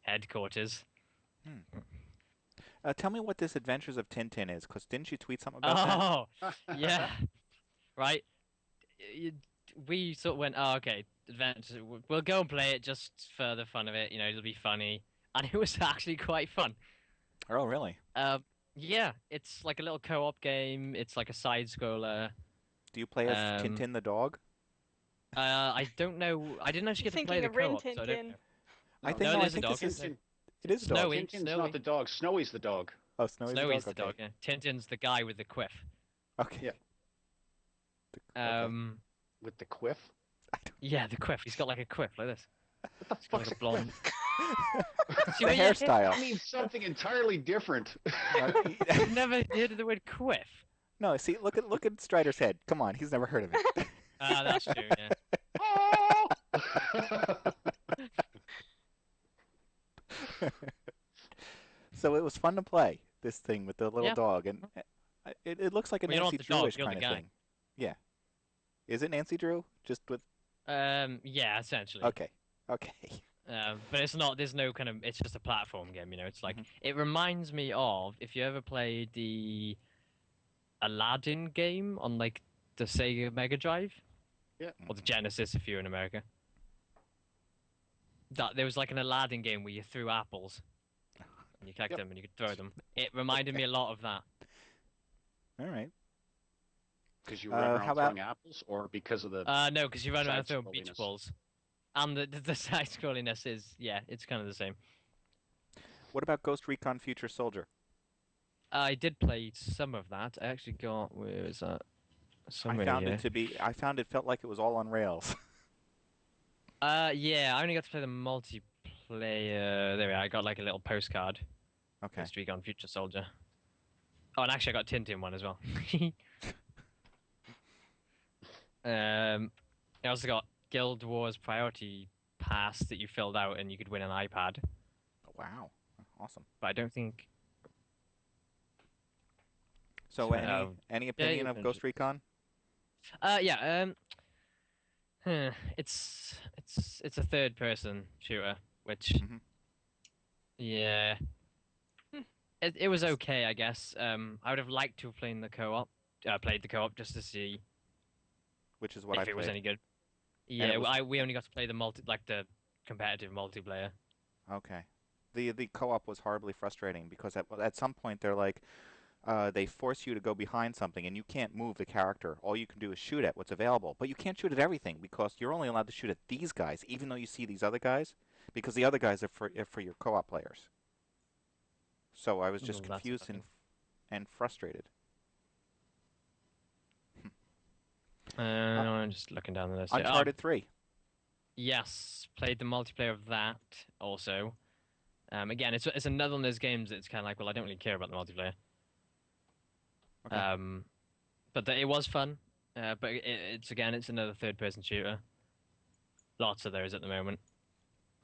headquarters. Tell me what this Adventures of Tintin is, because didn't you tweet something about that? Oh, yeah. Right. We sort of went, oh, okay, Adventure. We'll go and play it just for the fun of it. You know, it'll be funny, and it was actually quite fun. Oh, really? Yeah, it's like a little co-op game. It's like a side scroller. Do you play as Tintin the dog? I don't know. I didn't actually get to play Thinking the of Rin co-op, so I don't Tin. know. I think, No, no, I there's a think dog, this is isn't it is a dog. Snowy. Tintin's not the dog. Snowy's the dog. Oh, Snowy's the Snowy's dog? the dog, Okay. yeah. Tintin's the guy with the quiff. Okay. Yeah. Okay. With the quiff? Yeah, the quiff. He's got like a quiff like this. What the He's got fuck's like a a blonde. It's See, the but yeah, hairstyle. That means something entirely different. You've never heard of the word quiff? No, see, look at Strider's head. Come on, he's never heard of it. Ah, that's true, yeah. Oh! So it was fun to play this thing with the little Yeah. dog, and it looks like a Well, you're not Nancy the dog, Drew-ish you're the kind of guy. thing. Yeah. Is it Nancy Drew? Just with Yeah, essentially. okay. Okay. But it's not. There's no kind of. It's just a platform game, you know. It's like Mhm. it reminds me of if you ever played the Aladdin game on like the Sega Mega Drive Yeah. or the Genesis if you're in America. That there was like an Aladdin game where you threw apples and you collect Yep. them and you could throw them. It reminded me a lot of that. All right. Because you run around how about- throwing apples, or because of the No, because you run around throwing beach Side-scrolliness. balls, and the side scrolliness is it's kind of the same. What about Ghost Recon Future Soldier? I did play some of that. I actually got where is that? Somewhere here. I found it felt like it was all on rails. Yeah, I only got to play the multiplayer. There we are. I got like a little postcard. Okay. Ghost Recon Future Soldier. Oh, and actually I got Tintin one as well. I also got Guild Wars Priority Pass that you filled out and you could win an iPad. Wow. Awesome. But I don't think. So So, any opinion you of can Ghost Recon? Yeah. It's a third person shooter, which Mhm. yeah. It was okay, I guess. I would have liked to have played the co-op. Played the co-op just to see Which is what I if it was played. any good. it Yeah, was- we only got to play the competitive multiplayer. Okay. The co-op was horribly frustrating because at some point they're like, they force you to go behind something and you can't move the character. All you can do is shoot at what's available, but you can't shoot at everything because you're only allowed to shoot at these guys, even though you see these other guys, because the other guys are for your co-op players. So I was just Well, that's confused fucking- and frustrated. I'm just looking down the list. here. Uncharted 3. Yes, played the multiplayer of that also. Again, it's another one of those games that's kind of like, well, I don't really care about the multiplayer. Okay. But it was fun. But it's another third-person shooter. Lots of those at the moment.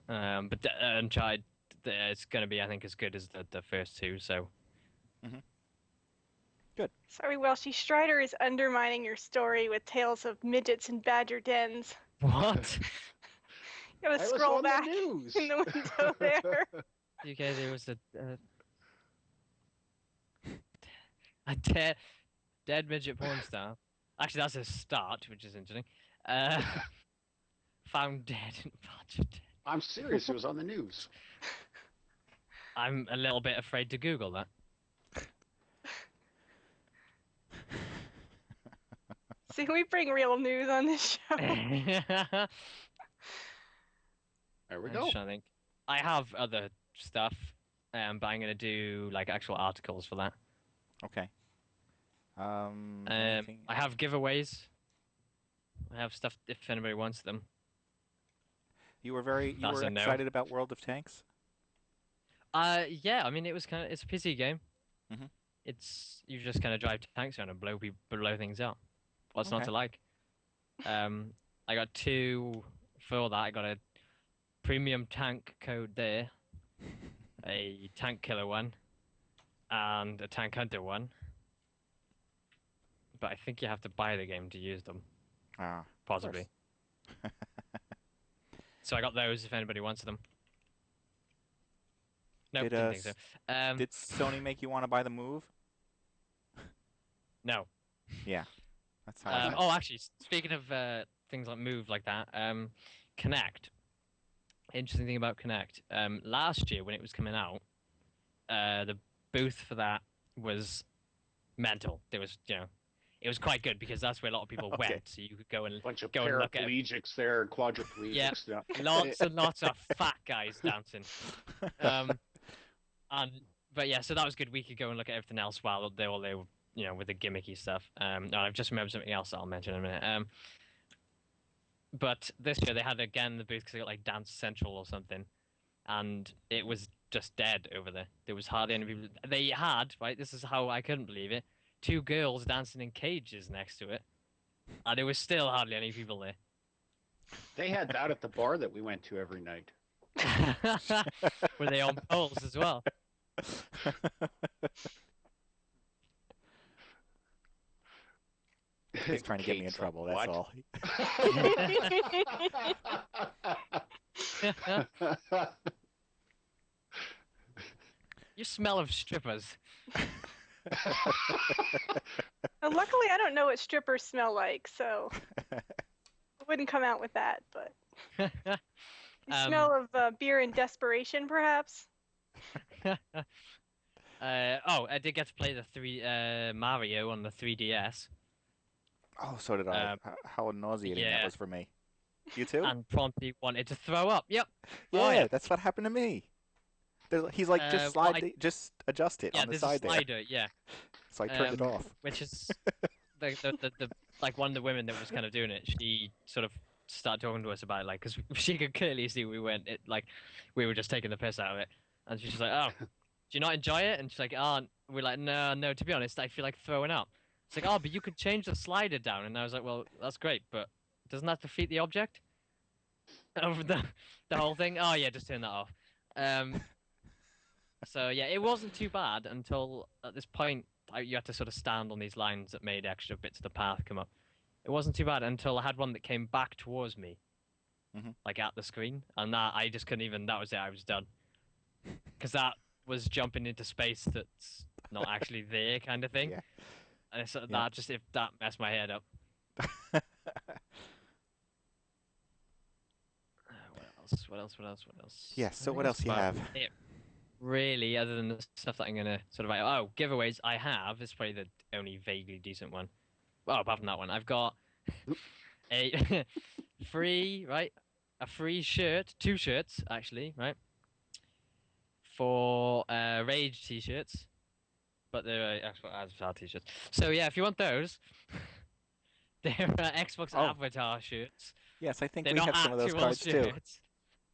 But Uncharted, it's going to be, I think, as good as the first two. So Sorry, Welshy. Stryder is undermining your story with tales of midgets and badger dens. what? You gotta I was scroll on back the news. in the window there. Okay, there was a dead midget porn star. Actually, that's a start, which is interesting. Found dead in a bunch of dead. I'm serious. It was on the news. I'm a little bit afraid to Google that. See, we bring real news on this show. There There we I'm go. just trying to think. I have other stuff, but I'm gonna do like actual articles for that. Okay. I anything- have giveaways. I have stuff if anybody wants them. You were That's a no. excited about World of Tanks? Yeah. I mean, it's a PC game. Mhm. It's you just kind of drive tanks around and blow things up. What's not Okay. to like? I got two for that. I got a premium tank code there, a tank killer one, and a tank hunter one. But I think you have to buy the game to use them, Ah, possibly. So I got those if anybody wants them. No, Did, didn't think so. Did Sony make you want to buy the Move? No. Yeah. That's how I felt. Oh, actually, speaking of things like Move like that, Connect. Interesting thing about Connect. Last year when it was coming out, the booth for that was mental. There was, it was quite good because that's where a lot of people Okay. went, so you could go and Bunch of Go and look at it. paraplegics there and quadriplegics. Yeah. lots and lots of fat guys dancing. And But yeah, so that was good. We could go and look at everything else while they were, you know, with the gimmicky stuff. And I've just remembered something else that I'll mention in a minute. But this year they had again the booth because they got like Dance Central or something, and it was just dead over there. There was hardly any people. They had, right, this is how I couldn't believe it, 2 girls dancing in cages next to it, and there was still hardly any people there. They had that at the bar that we went to every night. Were they on poles as well? He's trying to get me in trouble, that's all. You smell of strippers. Luckily, I don't know what strippers smell like, so I wouldn't come out with that. But you smell of beer and desperation, perhaps. I did get to play the Mario on the 3DS. Oh, so did I. How nauseating that was for me. You too? And promptly wanted to throw up. Yep. Yeah, that's what happened to me. He's like, just slide, just adjust it on the side there. Slider, yeah. So I turned it off. Which is the like one of the women that was kind of doing it. She sort of started talking to us about it, like, because she could clearly see we were just taking the piss out of it, and she's just like, "Oh, do you not enjoy it?" And she's like, "Oh," we're like, "No. To be honest, I feel like throwing up." It's like, "Oh, but you could change the slider down," and I was like, "Well, that's great, but doesn't that defeat the object of the whole thing?" "Oh yeah, just turn that off." So yeah, it wasn't too bad until at this point you had to sort of stand on these lines that made extra bits of the path come up. It wasn't too bad until I had one that came back towards me, like at the screen, and that I just couldn't even. That was it. I was done, because that was jumping into space that's not actually there, kind of thing. Yeah. And so that messed my head up. What else? Yes. So what else you have? Really, other than the stuff that I'm gonna sort of giveaways, I have. It's probably the only vaguely decent one. Well, apart from that one, I've got a free shirt, 2 shirts actually, right? For Rage t-shirts, but they're Xbox t-shirts. So yeah, if you want those, they're Xbox Avatar shirts. Yes, I think they're we have some of those cards shirts. too.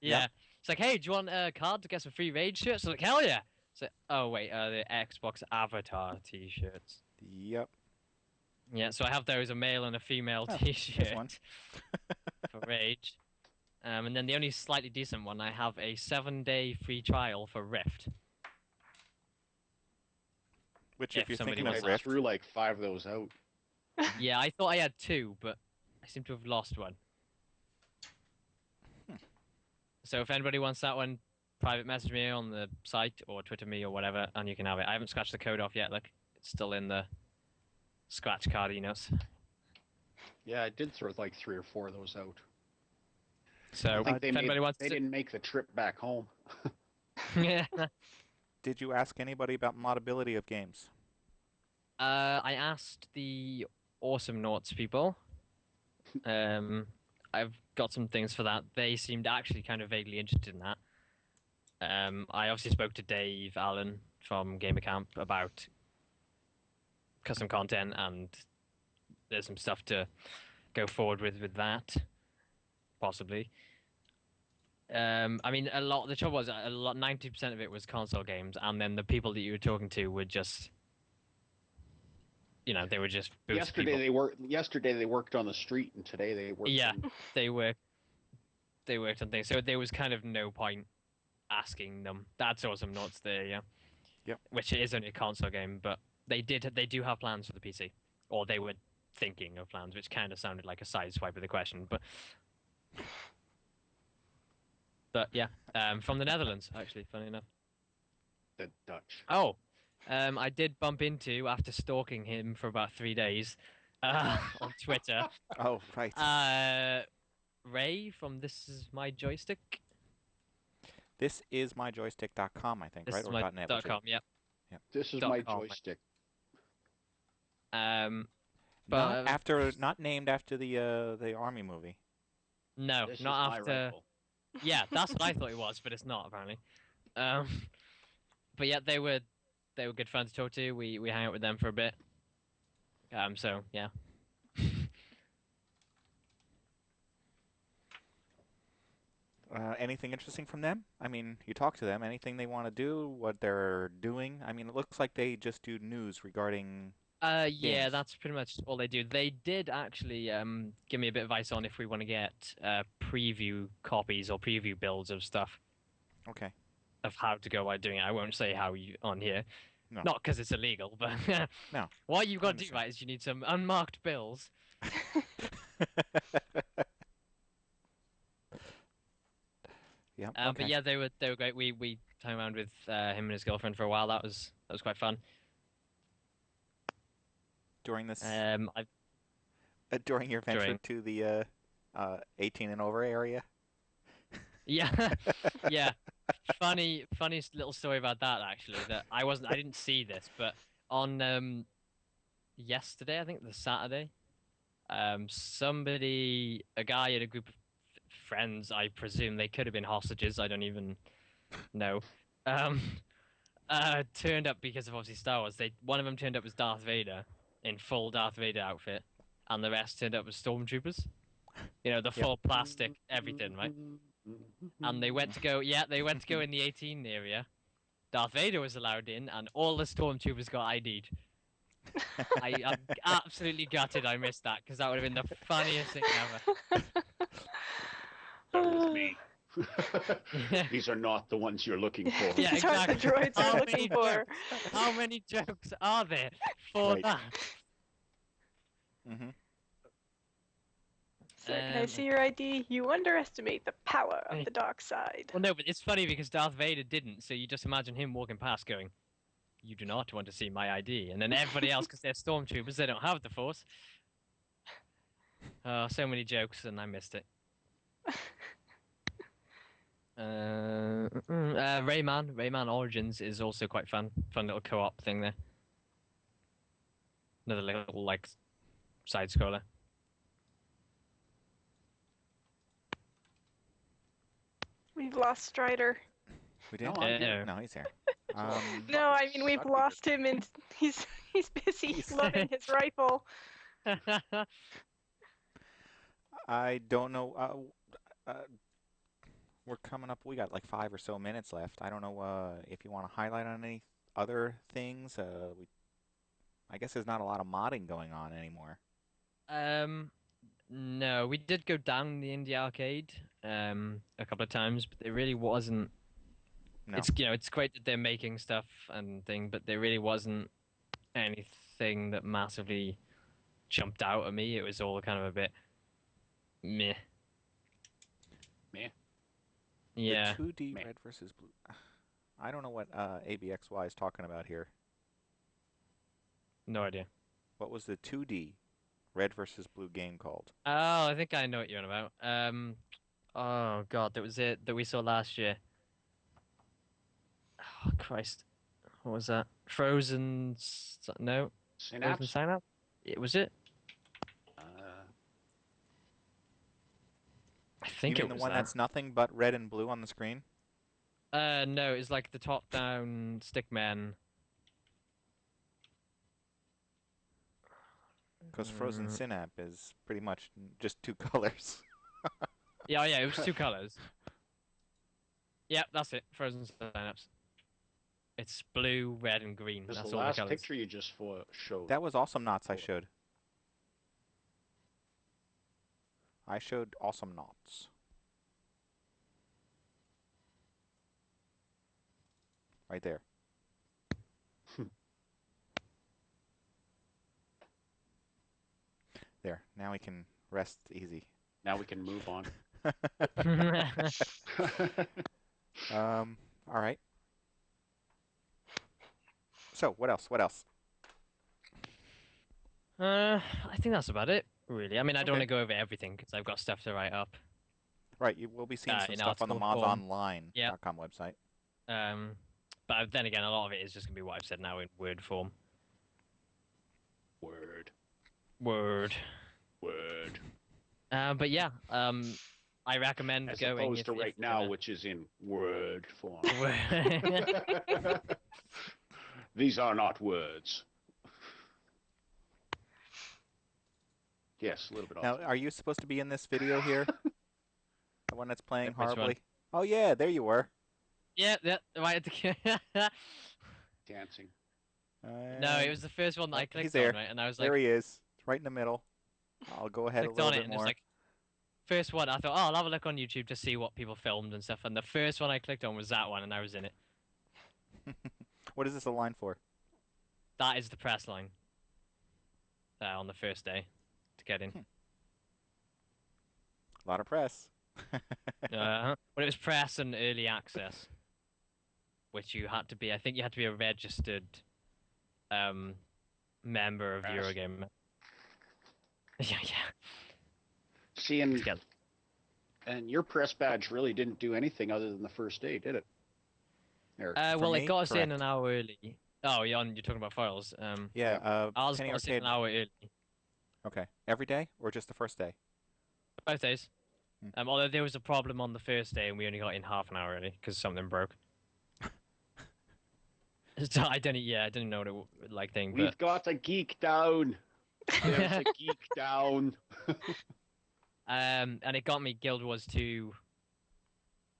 Yeah. It's like, hey, do you want a card to get some free Rage shirts? So like, hell yeah. So, oh wait, the Xbox Avatar t-shirts. Yep. Yeah, so I have those, a male and a female t-shirt for Rage. And then the only slightly decent one, I have a 7-day free trial for Rift. Which, if you're thinking of of Rift, threw like 5 of those out. Yeah, I thought I had 2, but I seem to have lost one. So if anybody wants that one, private message me on the site or Twitter me or whatever, and you can have it. I haven't scratched the code off yet. Look, it's still in the scratch cardinos. Yeah, I did throw like 3 or 4 of those out. So I think they didn't make the trip back home. Yeah. Did you ask anybody about modability of games? I asked the Awesome Noughts people. I've got some things for that. They seemed actually kind of vaguely interested in that. I obviously spoke to Dave Allen from Gamer Camp about custom content, and there's some stuff to go forward with that, possibly. I mean, the trouble was 90% of it was console games, and then the people that you were talking to were just, they were just boost Yesterday people. Yesterday they worked on the street, and today they worked. Yeah, they worked on things. So there was kind of no point asking them. That's Awesome Noughts there, yeah. Yep. Which is only a console game, but they do have plans for the PC, or they were thinking of plans, which kind of sounded like a side swipe of the question, but yeah, from the Netherlands, actually, funny enough. The Dutch. Oh, I did bump into, after stalking him for about 3 days on Twitter. Oh, right. Ray from This Is My Joystick. This is myjoystick.com, I think, This right? Is Or my .net. .com, yep. This is my joystick. Not named after the army movie. No, this not is after. my rifle. Yeah, that's what I thought it was, but it's not apparently. but yeah, they were good fun to talk to. We hung out with them for a bit. So yeah. Anything interesting from them? I mean, you talk to them. Anything they want to do? What they're doing? I mean, it looks like they just do news regarding Yeah, games. that's pretty much all they do. They did actually give me a bit of advice on if we want to get preview copies or preview builds of stuff. Okay. Of how to go about doing it. I won't say how on here. No. Not because it's illegal, but no. What you've got to do, right, is you need some unmarked bills. Yeah. Okay. But yeah, they were great. We hung around with him and his girlfriend for a while. That was quite fun. During this, during your venture to the 18 and over area. Yeah, yeah. Funny little story about that actually. That I didn't see this, but on yesterday, I think the Saturday, somebody, a guy and a group of friends, I presume they could have been hostages. I don't even know. Turned up because of obviously Star Wars. One of them turned up as Darth Vader in full Darth Vader outfit, and the rest turned up as stormtroopers. You know, the full plastic, everything, right? And they went to go in the 18 area. Darth Vader was allowed in, and all the stormtroopers got ID'd. I'm absolutely gutted I missed that, because that would have been the funniest thing ever. That was me. These are not the ones you're looking for. Yeah, These aren't the droids you're looking for. How many jokes are there for that? Mm-hmm. Sir, can I see your ID? You underestimate the power of the dark side. Well, no, but it's funny because Darth Vader didn't, so you just imagine him walking past going, "You do not want to see my ID." And then everybody else, because they're stormtroopers, they don't have the Force. Oh, so many jokes, and I missed it. Rayman Origins is also quite fun. Fun little co-op thing there. Another little, like, side-scroller. We've lost Stryder. We did? No, he's here. No, I mean we've lost him, and he's busy loading his rifle. I don't know. We're coming up. We got like 5 or so minutes left. I don't know if you want to highlight on any other things. I guess there's not a lot of modding going on anymore. No, we did go down the indie arcade a couple of times, but it really wasn't. No. It's great that they're making stuff and thing, but there really wasn't anything that massively jumped out at me. It was all kind of a bit meh. Meh. Yeah. The 2D red versus blue. I don't know what ABXY is talking about here. No idea. What was the 2D red versus blue game called? Oh, I think I know what you're on about. Oh god, that was it that we saw last year. Oh Christ, what was that? Frozen? No. Synapse? Frozen Synapse? Was it? I think it was the one that's nothing but red and blue on the screen. No, it's like the top-down stickman. Because Frozen Synapse is pretty much just 2 colors. Yeah, it was 2 colors. Yeah, that's it. Frozen Synapse. It's blue, red, and green. That's all the last colors. picture you just showed. That was Awesome Knots I showed. I showed Awesome Knots. Right there. There. Now we can rest easy. Now we can move on. All right. So, what else? What else? I think that's about it, really. I mean, I don't want to go over everything because I've got stuff to write up. Right, you will be seeing some stuff on the MODSonline.com website. But then again, a lot of it is just going to be what I've said now in Word form. Word. But yeah, I recommend as going. As opposed to right now, which is in Word form. These are not words. Yes, a little bit Now, off. are you supposed to be in this video here? The one that's playing Which one? horribly? Oh yeah, there you were. Yeah, right at the Dancing. No, it was the first one that I he's clicked there. on, right? And I was like, There he is. It's right in the middle. I'll go ahead a clicked little on it, bit and it was more. like, first one. I thought, oh, I'll have a look on YouTube to see what people filmed and stuff. And the first one I clicked on was that one, and I was in it. What is this a line for? That is the press line. On the first day to get in. A lot of press. But it was press and early access, which you had to be. I think you had to be a registered member of Eurogamer. Yeah. See, and your press badge really didn't do anything other than the first day, did it? Well, me, it got us correct. in an hour early. Oh, you're talking about files. Yeah. Ours Penny got us in Arcade. an hour early. Okay. Every day or just the first day? Both days. Although there was a problem on the first day and we only got in half an hour early because something broke. So I didn't know what it like thing. We've got a geek down. There's a geek down. And it got me Guild Wars 2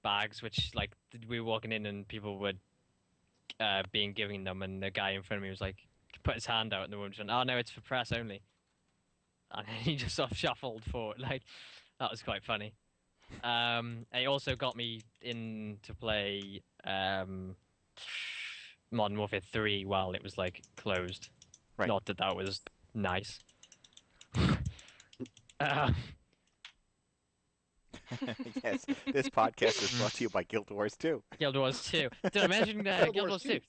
bags, which like we were walking in and people were being given them, and the guy in front of me was like, put his hand out, and the woman just went, "Oh no, it's for press only." And he just sort of shuffled forward. Like, that was quite funny. It also got me in to play Modern Warfare 3 while it was like closed. Right. Not that was nice. Yes, this podcast is brought to you by Guild Wars 2. Guild Wars 2. Did I mention Guild Wars 2?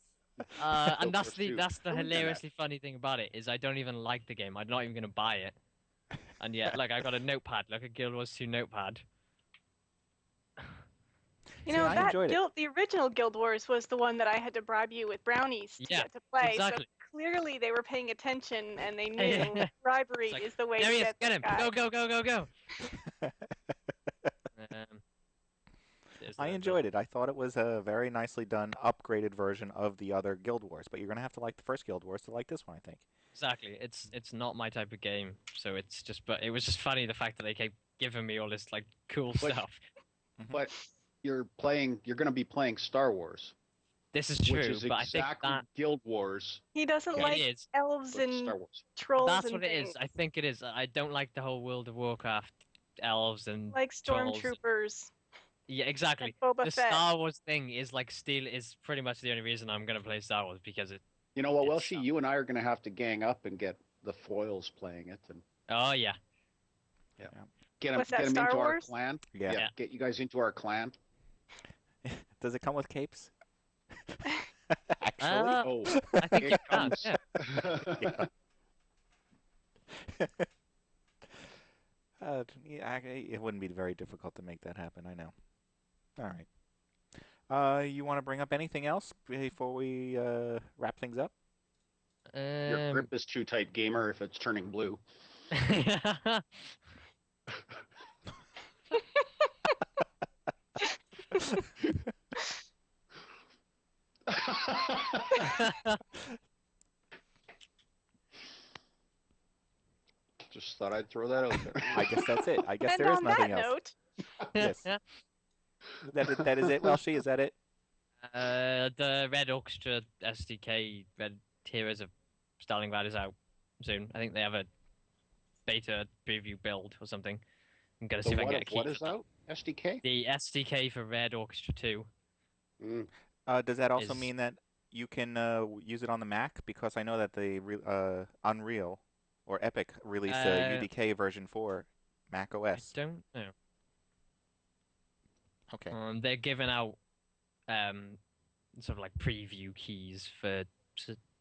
And that's the hilariously funny thing about it is I don't even like the game. I'm not even gonna buy it. And yet, like, I got a notepad, like a Guild Wars 2 notepad. You know, the original Guild Wars was the one that I had to bribe you with brownies to get to play. Exactly. So clearly they were paying attention and they knew bribery is the way there to get him. Guy. Go. I enjoyed it. I thought it was a very nicely done, upgraded version of the other Guild Wars. But you're going to have to like the first Guild Wars to like this one, I think. Exactly. It's not my type of game, so it's just. But it was just funny the fact that they kept giving me all this like cool stuff. But you're going to be playing Star Wars. This is true, which is but exactly I think that Guild Wars. He doesn't like elves and Star Wars. trolls. That's and what things. it is. I think it is. I don't like the whole World of Warcraft elves and like stormtroopers. Yeah, exactly. The Star Wars thing is like is pretty much the only reason I'm gonna play Star Wars because it. You know what, Welshy? You and I are gonna have to gang up and get the foils playing it. And oh yeah. Yeah. Get them Star into Wars? our clan. Yeah. Get you guys into our clan. Does it come with capes? Actually, I think it comes. It wouldn't be very difficult to make that happen, I know. All right. You want to bring up anything else before we wrap things up? Your grip is too tight, gamer, if it's turning blue. Just thought I'd throw that out there. I guess that's it. I guess and there is on nothing that else. Note, Yes. That is it, Welshy? Is that it? The Red Orchestra SDK Red Heroes of Stalingrad is out soon. I think they have a beta preview build or something. I'm gonna see if I can get a key. What is out? SDK? The SDK for Red Orchestra 2. Does that also mean that you can use it on the Mac? Because I know that the Unreal or Epic released a UDK version for Mac OS. I don't know. Okay. They're giving out sort of like preview keys for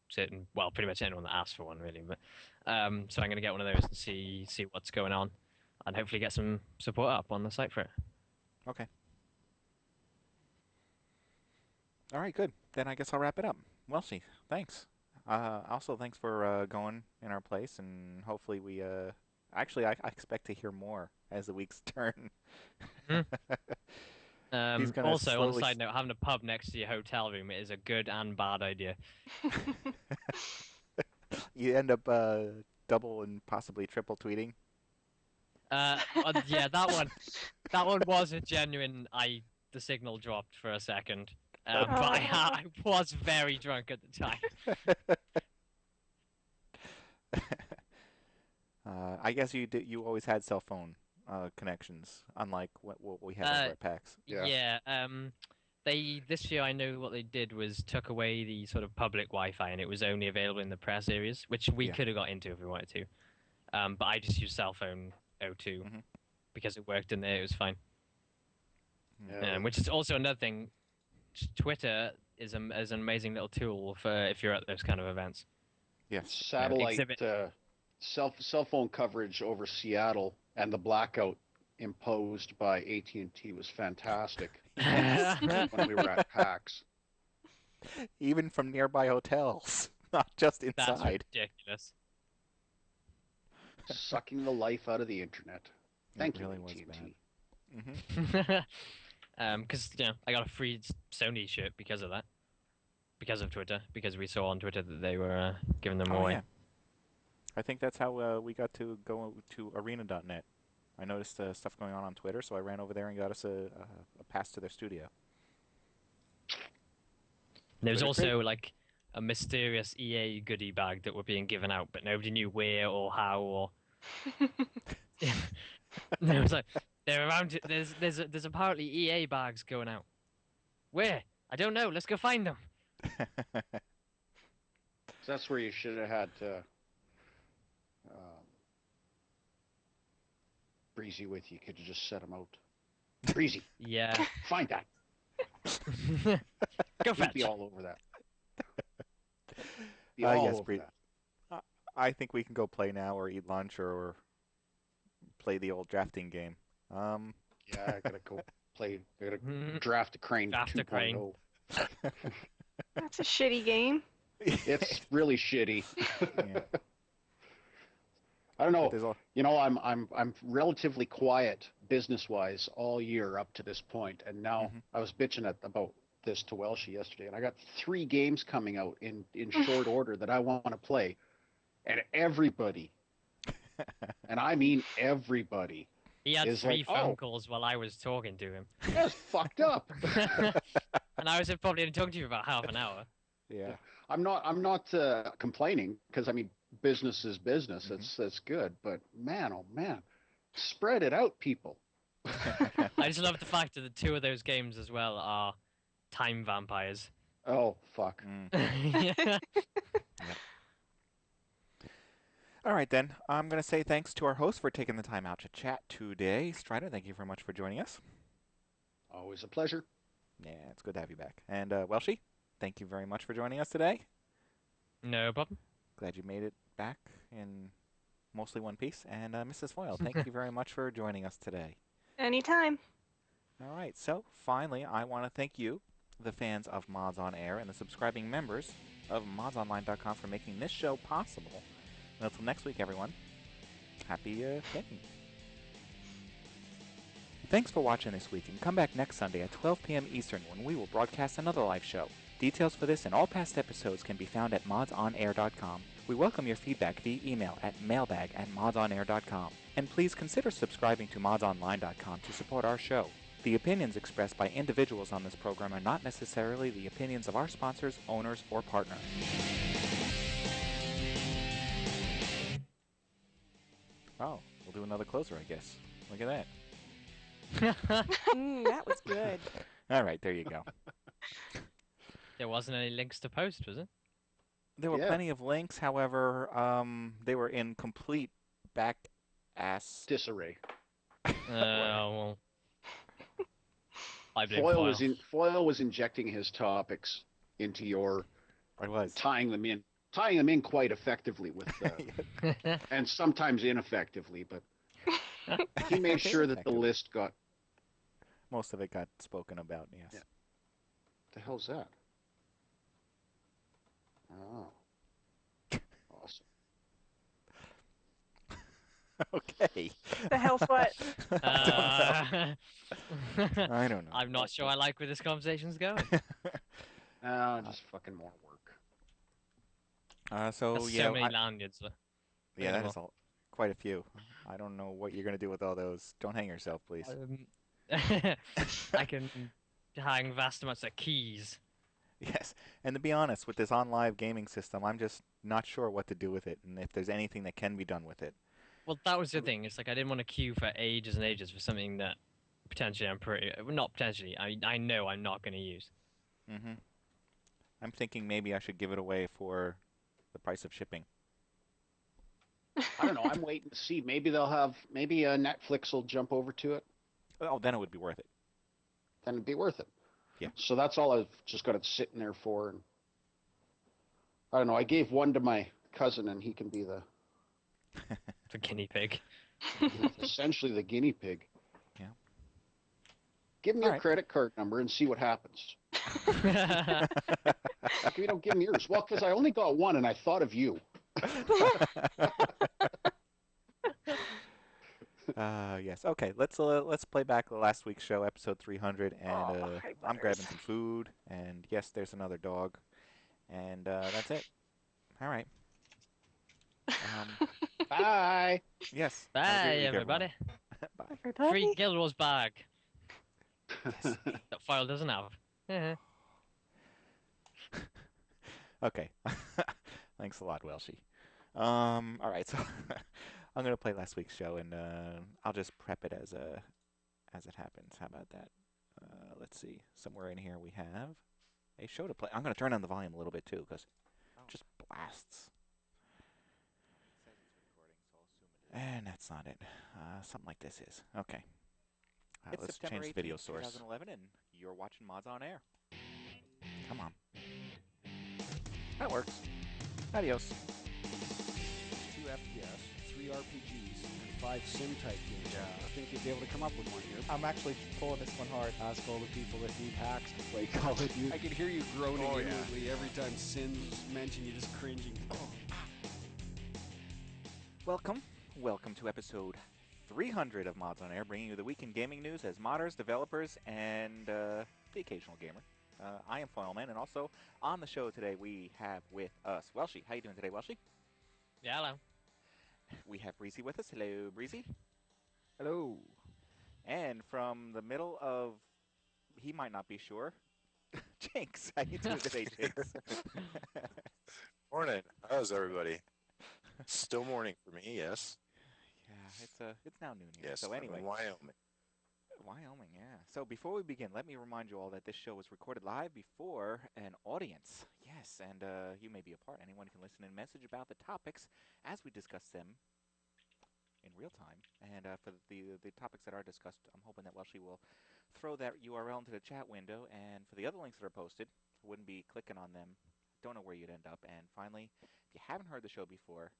certain, well, pretty much anyone that asks for one, really. But so I'm going to get one of those and see what's going on, and hopefully get some support up on the site for it. Okay. All right, good. Then I guess I'll wrap it up. Welshy, thanks. Also, thanks for going in our place, and hopefully we. Actually, I expect to hear more as the weeks turn. He's gonna Also, on a slowly. side note, having a pub next to your hotel room is a good and bad idea. You end up double and possibly triple tweeting. Yeah, that one was a genuine. The signal dropped for a second, but I was very drunk at the time. I guess you always had cell phone connections, unlike what we have over at PAX. Yeah. This year I know what they did was took away the sort of public Wi-Fi, and it was only available in the press areas, which we could have got into if we wanted to. But I just used cell phone O2 because it worked in there. It was fine. Yeah. Which is also another thing. Twitter is an amazing little tool for if you're at those kind of events. Yes. Satellite cell phone coverage over Seattle and the blackout imposed by AT&T was fantastic when we were at PAX. Even from nearby hotels, not just inside. That's ridiculous. Sucking the life out of the internet. Thank you, really AT&T. Because I got a free Sony shirt because of that, because of Twitter, because we saw on Twitter that they were giving them away. Yeah. I think that's how we got to go to arena.net. I noticed stuff going on Twitter, so I ran over there and got us a pass to their studio. There was also like a mysterious EA goodie bag that were being given out, but nobody knew where or how or. There was like they're around. There's apparently EA bags going out. Where? I don't know. Let's go find them. So that's where you should have had Breezy with you. Could have just set them out. Breezy. Yeah. Find that. Go fetch. Be all over that. Be all over that. I think we can go play now or eat lunch or play the old drafting game. Yeah, I gotta go play. I gotta draft a crane 2.0. That's a shitty game. It's really shitty. Yeah. I don't know. You know, I'm relatively quiet business-wise all year up to this point, and now I was bitching about this to Welshy yesterday, and I got 3 games coming out in short order that I want to play, and everybody, and I mean everybody, he had 3 phone calls while I was talking to him. That's fucked up. And I was probably talking to you for about half an hour. Yeah. I'm not complaining because I mean business is business. That's good. But man, oh man, spread it out, people. I just love the fact that the 2 of those games as well are time vampires. Oh fuck. Yeah. All right then. I'm gonna say thanks to our host for taking the time out to chat today. Stryder, thank you very much for joining us. Always a pleasure. Yeah, it's good to have you back. And Welshy, thank you very much for joining us today. No problem. Glad you made it back in mostly one piece. And MrsFoyle, thank you very much for joining us today. Anytime. All right, so finally, I want to thank you, the fans of Mods on Air, and the subscribing members of MODSonline.com for making this show possible. And until next week, everyone, happy gaming. Thanks for watching this week, and come back next Sunday at 12 p.m. Eastern when we will broadcast another live show. Details for this and all past episodes can be found at MODSonair.com. We welcome your feedback via email at mailbag@modsonair.com. And please consider subscribing to MODSonline.com to support our show. The opinions expressed by individuals on this program are not necessarily the opinions of our sponsors, owners, or partners. Oh, we'll do another closer, I guess. Look at that. That was good. All right, there you go. There wasn't any links to post, was it? There were plenty of links, however, they were in complete back-ass disarray. Well, I blame Foyle was injecting his topics into your. I was tying them in quite effectively with, and sometimes ineffectively, but he made sure that the list got. Most of it got spoken about, yes. Yeah. What the hell's that? Oh. Awesome. Okay. The hell's what? I don't know. I'm not sure I like where this conversation's going. Just fucking more work. So That's yeah, so many lanyards. yeah, that is quite a few. I don't know what you're gonna do with all those. Don't hang yourself, please. I can hang vast amounts of keys. Yes, and to be honest, with this OnLive gaming system, I'm just not sure what to do with it, and if there's anything that can be done with it. Well, that was the thing. It's like I didn't want to queue for ages and ages for something that potentially not potentially. I know I'm not going to use. Mm-hmm. I'm thinking maybe I should give it away for the price of shipping. I don't know. I'm waiting to see. Maybe Netflix will jump over to it. Oh, then it would be worth it. Then it'd be worth it. Yeah. So that's all I've just got it sitting there for. And I don't know. I gave one to my cousin, and he can be the guinea pig. essentially the guinea pig. Yeah. Give him your credit card number and see what happens. You don't give him yours. Well, because I only got one, and I thought of you. Yes. Okay. Let's play back last week's show, episode 300, and I'm grabbing some food, and yes, there's another dog, and that's it. All right. Bye. Yes. Bye, everybody. Bye. Everybody? Free Guild Wars bag. Yes. That file doesn't have. Okay. Thanks a lot, Welshy. All right, so I'm gonna play last week's show, and I'll just prep it as it happens. How about that? Let's see. Somewhere in here we have a show to play. I'm gonna turn on the volume a little bit too, because it just blasts. It says it's recording, so I'll assume it is. And that's not it. Something like this is. Okay. It's let's September change video 18th, source. 2011, and you're watching Mods on Air. Come on. That works. Adios. 2 FPS, 3 RPGs, and 5 sim-type games. Yeah. I think you'd be able to come up with one here. I'm actually pulling this one hard. Ask all the people that need hacks to play Call of Duty. I can hear you groaning inwardly every time Sin's mentioned. You're just cringing. Welcome to episode 300 of Mods on Air, bringing you the week in gaming news as modders, developers, and the occasional gamer. I am foyleman, and also on the show today we have with us Welshy. How you doing today, Welshy? Yeah, hello. We have Breezy with us. Hello, Breezy. Hello. And from the middle of, he might not be sure, Jinx. How you doing today, Jinx? Morning. How's everybody? Still morning for me, yes. Yeah, it's now noon here. Yes, so I'm anyway. in Wyoming. Wyoming, yeah. So before we begin, let me remind you all that this show was recorded live before an audience. Yes, and you may be a part. Anyone can listen and message about the topics as we discuss them in real time. And for the topics that are discussed, I'm hoping that Welshy will throw that URL into the chat window. And for the other links that are posted, I wouldn't be clicking on them. Don't know where you'd end up. And finally, if you haven't heard the show before,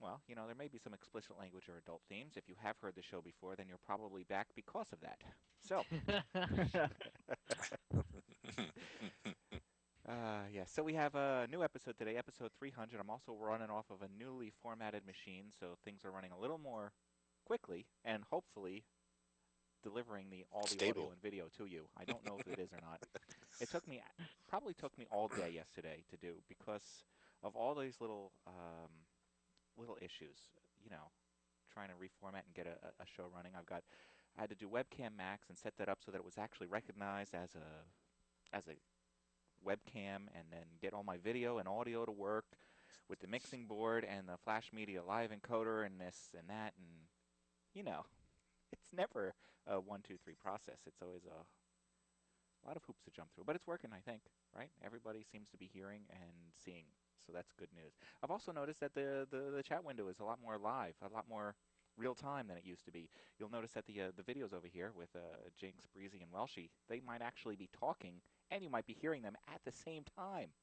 well, you know, there may be some explicit language or adult themes. If you have heard the show before, then you're probably back because of that. So, yes, so we have a new episode today, episode 300. I'm also running off of a newly formatted machine, so things are running a little more quickly and hopefully delivering all the audio and video to you. I don't know if it is or not. It probably took me all day yesterday to do because of all these little issues, you know, trying to reformat and get a show running. I had to do webcam max and set that up so that it was actually recognized as a webcam, and then get all my video and audio to work with the mixing board and the Flash Media Live encoder and this and that, and you know, it's never a 1, 2, 3 process. It's always a lot of hoops to jump through, but it's working, I think, right? Everybody seems to be hearing and seeing. So that's good news. I've also noticed that the chat window is a lot more live, a lot more real time than it used to be. You'll notice that the videos over here with Jinx, Breezy, and Welshy, they might actually be talking, and you might be hearing them at the same time.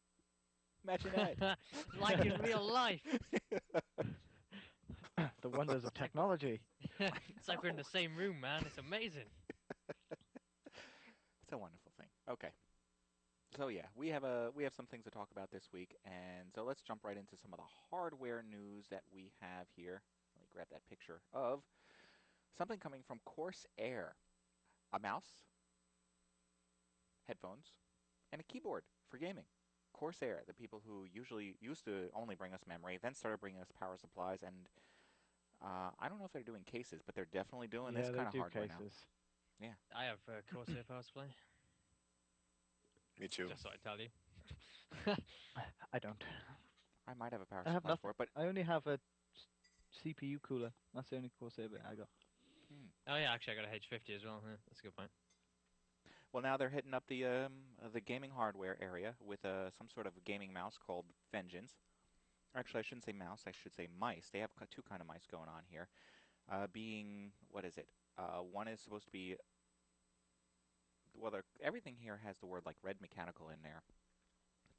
Imagine that. Like in real life. The wonders of technology. It's like we're in the same room, man. It's amazing. It's a wonderful thing. Okay. So yeah, we have some things to talk about this week, and so let's jump right into some of the hardware news that we have here. Let me grab that picture of something coming from Qwikster. A mouse, headphones, and a keyboard for gaming. Qwikster, the people who usually used to only bring us memory, then started bringing us power supplies, and I don't know if they're doing cases, but they're definitely doing this kind of hardware now. Yeah. I have Qwikster power supply. Me too. Just so I tell you. I don't. I might have a power I have supply nothing. for it, but I only have a CPU cooler. That's the only Corsair bit I got. Oh yeah, actually I got a H50 as well. Yeah, that's a good point. well, now they're hitting up the gaming hardware area with some sort of gaming mouse called Vengeance. Actually, I shouldn't say mouse. I should say mice. They have two kind of mice going on here. Being what is it? One is supposed to be everything here has the word like red mechanical in there,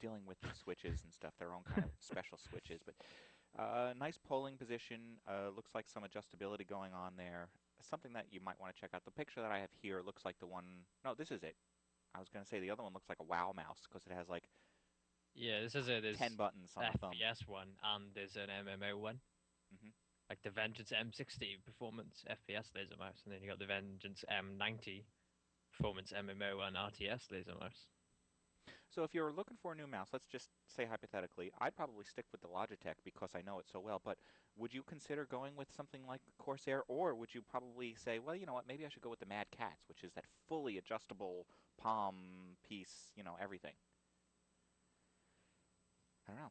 dealing with the switches and stuff, their own kind of special switches. But nice polling position. Looks like some adjustability going on there. Something that you might want to check out. The picture that I have here looks like the one. No, this is it. I was going to say the other one looks like a WoW mouse because it has like Yeah, this is it. There's 10 buttons on the thumb. FPS one and there's an MMO one. Like the Vengeance M60 performance FPS laser mouse, and then you got the Vengeance M90 performance MMO and RTS laser mouse. So if you're looking for a new mouse, let's just say hypothetically, I'd probably stick with the Logitech because I know it so well, but would you consider going with something like Qwikster, or would you probably say, well, you know what, maybe I should go with the Mad Catz, which is that fully adjustable palm piece, you know, everything? I don't know.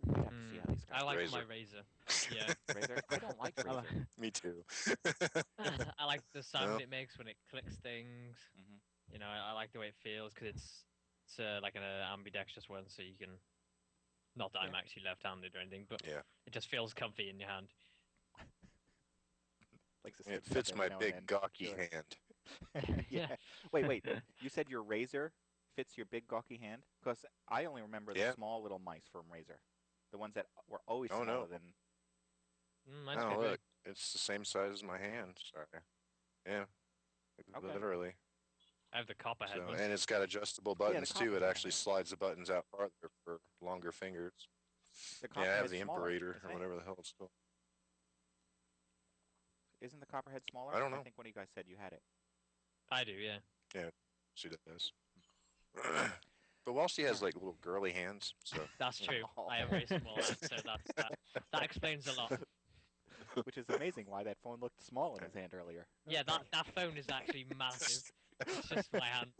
We'd have to see how these guys I like Razer. my Razer. Yeah. Razer? I don't like Razer. Me too. I like the sound it makes when it clicks things. Mhm. You know, I like the way it feels because it's like an ambidextrous one, so you can. Not that I'm actually left-handed or anything, but it just feels comfy in your hand. Likes to It stick fits stuff my every now big and then. gawky Sure. hand. Yeah. Wait. You said your Razer fits your big gawky hand? Because I only remember the small little mice from Razer. The ones that were always smaller than... Mine's Oh, pretty look. big. It's the same size as my hand. Sorry. Yeah. Okay. Literally. I have the copperhead So, one. and it's got adjustable buttons too. It copperhead, actually slides the buttons out farther for longer fingers. The Yeah, I have copperhead's the smaller, Imperator isn't or it? whatever the hell it's called. Isn't the copperhead smaller? I don't know. I think one of you guys said you had it. I do, yeah. Yeah, she does. But Welshy has like little girly hands, so That's true. I have very small hands, so that explains a lot. Which is amazing why that phone looked small in his hand earlier. Yeah, that phone is actually massive. It's just my hand.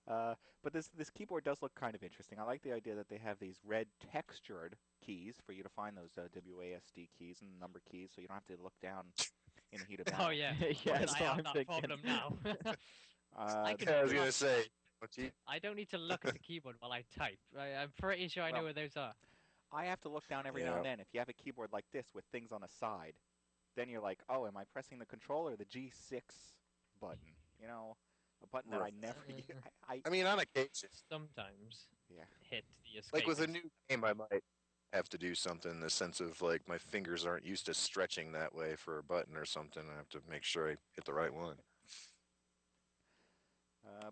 But this keyboard does look kind of interesting. I like the idea that they have these red textured keys for you to find those WASD keys and number keys, so you don't have to look down in the heat of battle. Oh yeah, Yeah, I have that problem now. I was gonna say. I don't need to look at the keyboard while I type. I'm pretty sure I know where those are. I have to look down every now and then. If you have a keyboard like this with things on the side, then you're like, oh, am I pressing the control or the G6 button? You know, a button that I never use. I mean, on occasion. Sometimes. Yeah. Hit the escape. Like with a new game, I might have to do something in the sense of like my fingers aren't used to stretching that way for a button or something. I have to make sure I hit the right one.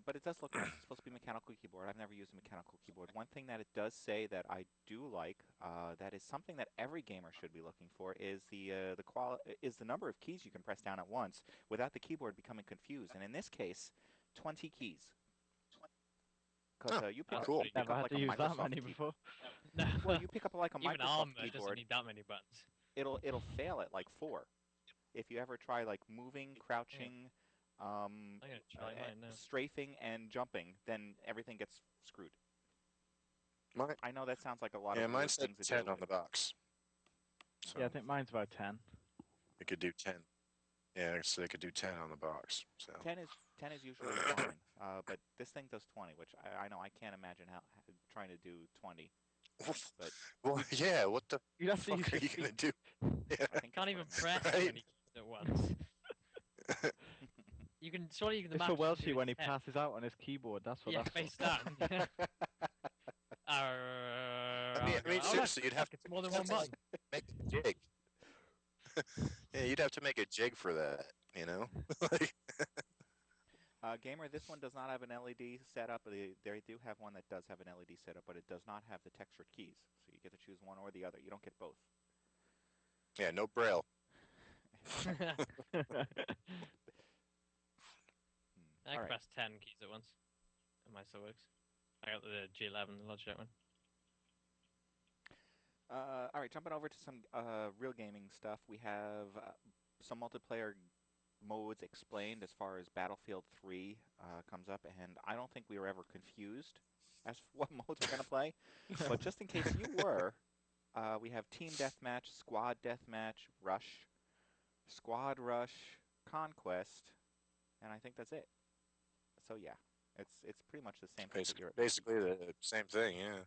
But it does look nice. It's supposed to be a mechanical keyboard. I've never used a mechanical keyboard. One thing that it does say that I do like, that is something that every gamer should be looking for, is the number of keys you can press down at once without the keyboard becoming confused. And in this case, 20 keys. Because you pick cool. up Never had like to a use that Microsoft many keyboard. before. No. Well, you pick up like a Even Microsoft Armor doesn't keyboard. need that many buttons. It'll fail at like 4. If you ever try like moving, crouching. I'm gonna try mine now. Strafing and jumping, then everything gets screwed. I know that sounds like a lot of mine weird said things to 10 do. on the box. So Yeah, I think mine's about 10. it could do 10. Yeah, so they could do 10 on the box. So 10 is usually fine, but this thing does 20, which I know I can't imagine how trying to do 20. But well, yeah, what the You'd have to fuck use are you 15. gonna do? Yeah. I think Can't even press Right. many keys at once. You can surely you can. It's for Welshy when he passes out on his keyboard. That's what Yeah, that's face for. down. I mean, seriously, you'd have It's more than one button. make a jig. Yeah, you'd have to make a jig for that, you know? Like, Gamer, this one does not have an LED setup. They do have one that does have an LED setup, but it does not have the textured keys. So you get to choose one or the other. You don't get both. Yeah, no braille. I can press 10 keys at once. And mine still works. I got the G11, the Logitech one. All right, jumping over to some real gaming stuff. We have some multiplayer modes explained as far as Battlefield 3 comes up, and I don't think we were ever confused as to what modes we're going to play. But just in case you were, we have Team Deathmatch, Squad Deathmatch, Rush, Squad Rush, Conquest, and I think that's it. So yeah, it's pretty much the same thing. Basically the same thing, yeah.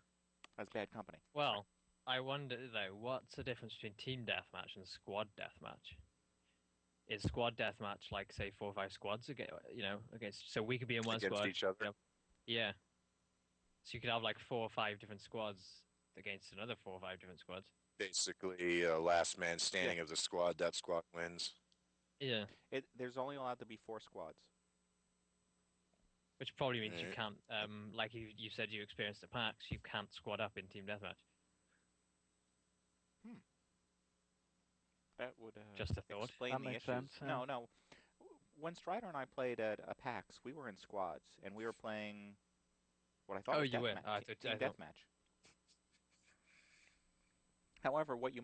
As Bad Company. Well, I wonder though, what's the difference between Team Deathmatch and Squad Deathmatch? Is Squad Deathmatch like, say, 4 or 5 squads against? So we could be in one against squad. Each other. Yeah. So you could have like 4 or 5 different squads against another 4 or 5 different squads. Basically, last man standing of the squad. That squad wins. Yeah. There's only allowed to be 4 squads. Which probably means you can't, like you said you experienced at PAX, you can't squad up in Team Deathmatch. That would just a thought. explain that the makes issues. sense. Yeah. No. When Stryder and I played at a PAX, we were in squads, and we were playing what I thought was you were. Team Deathmatch. However, what you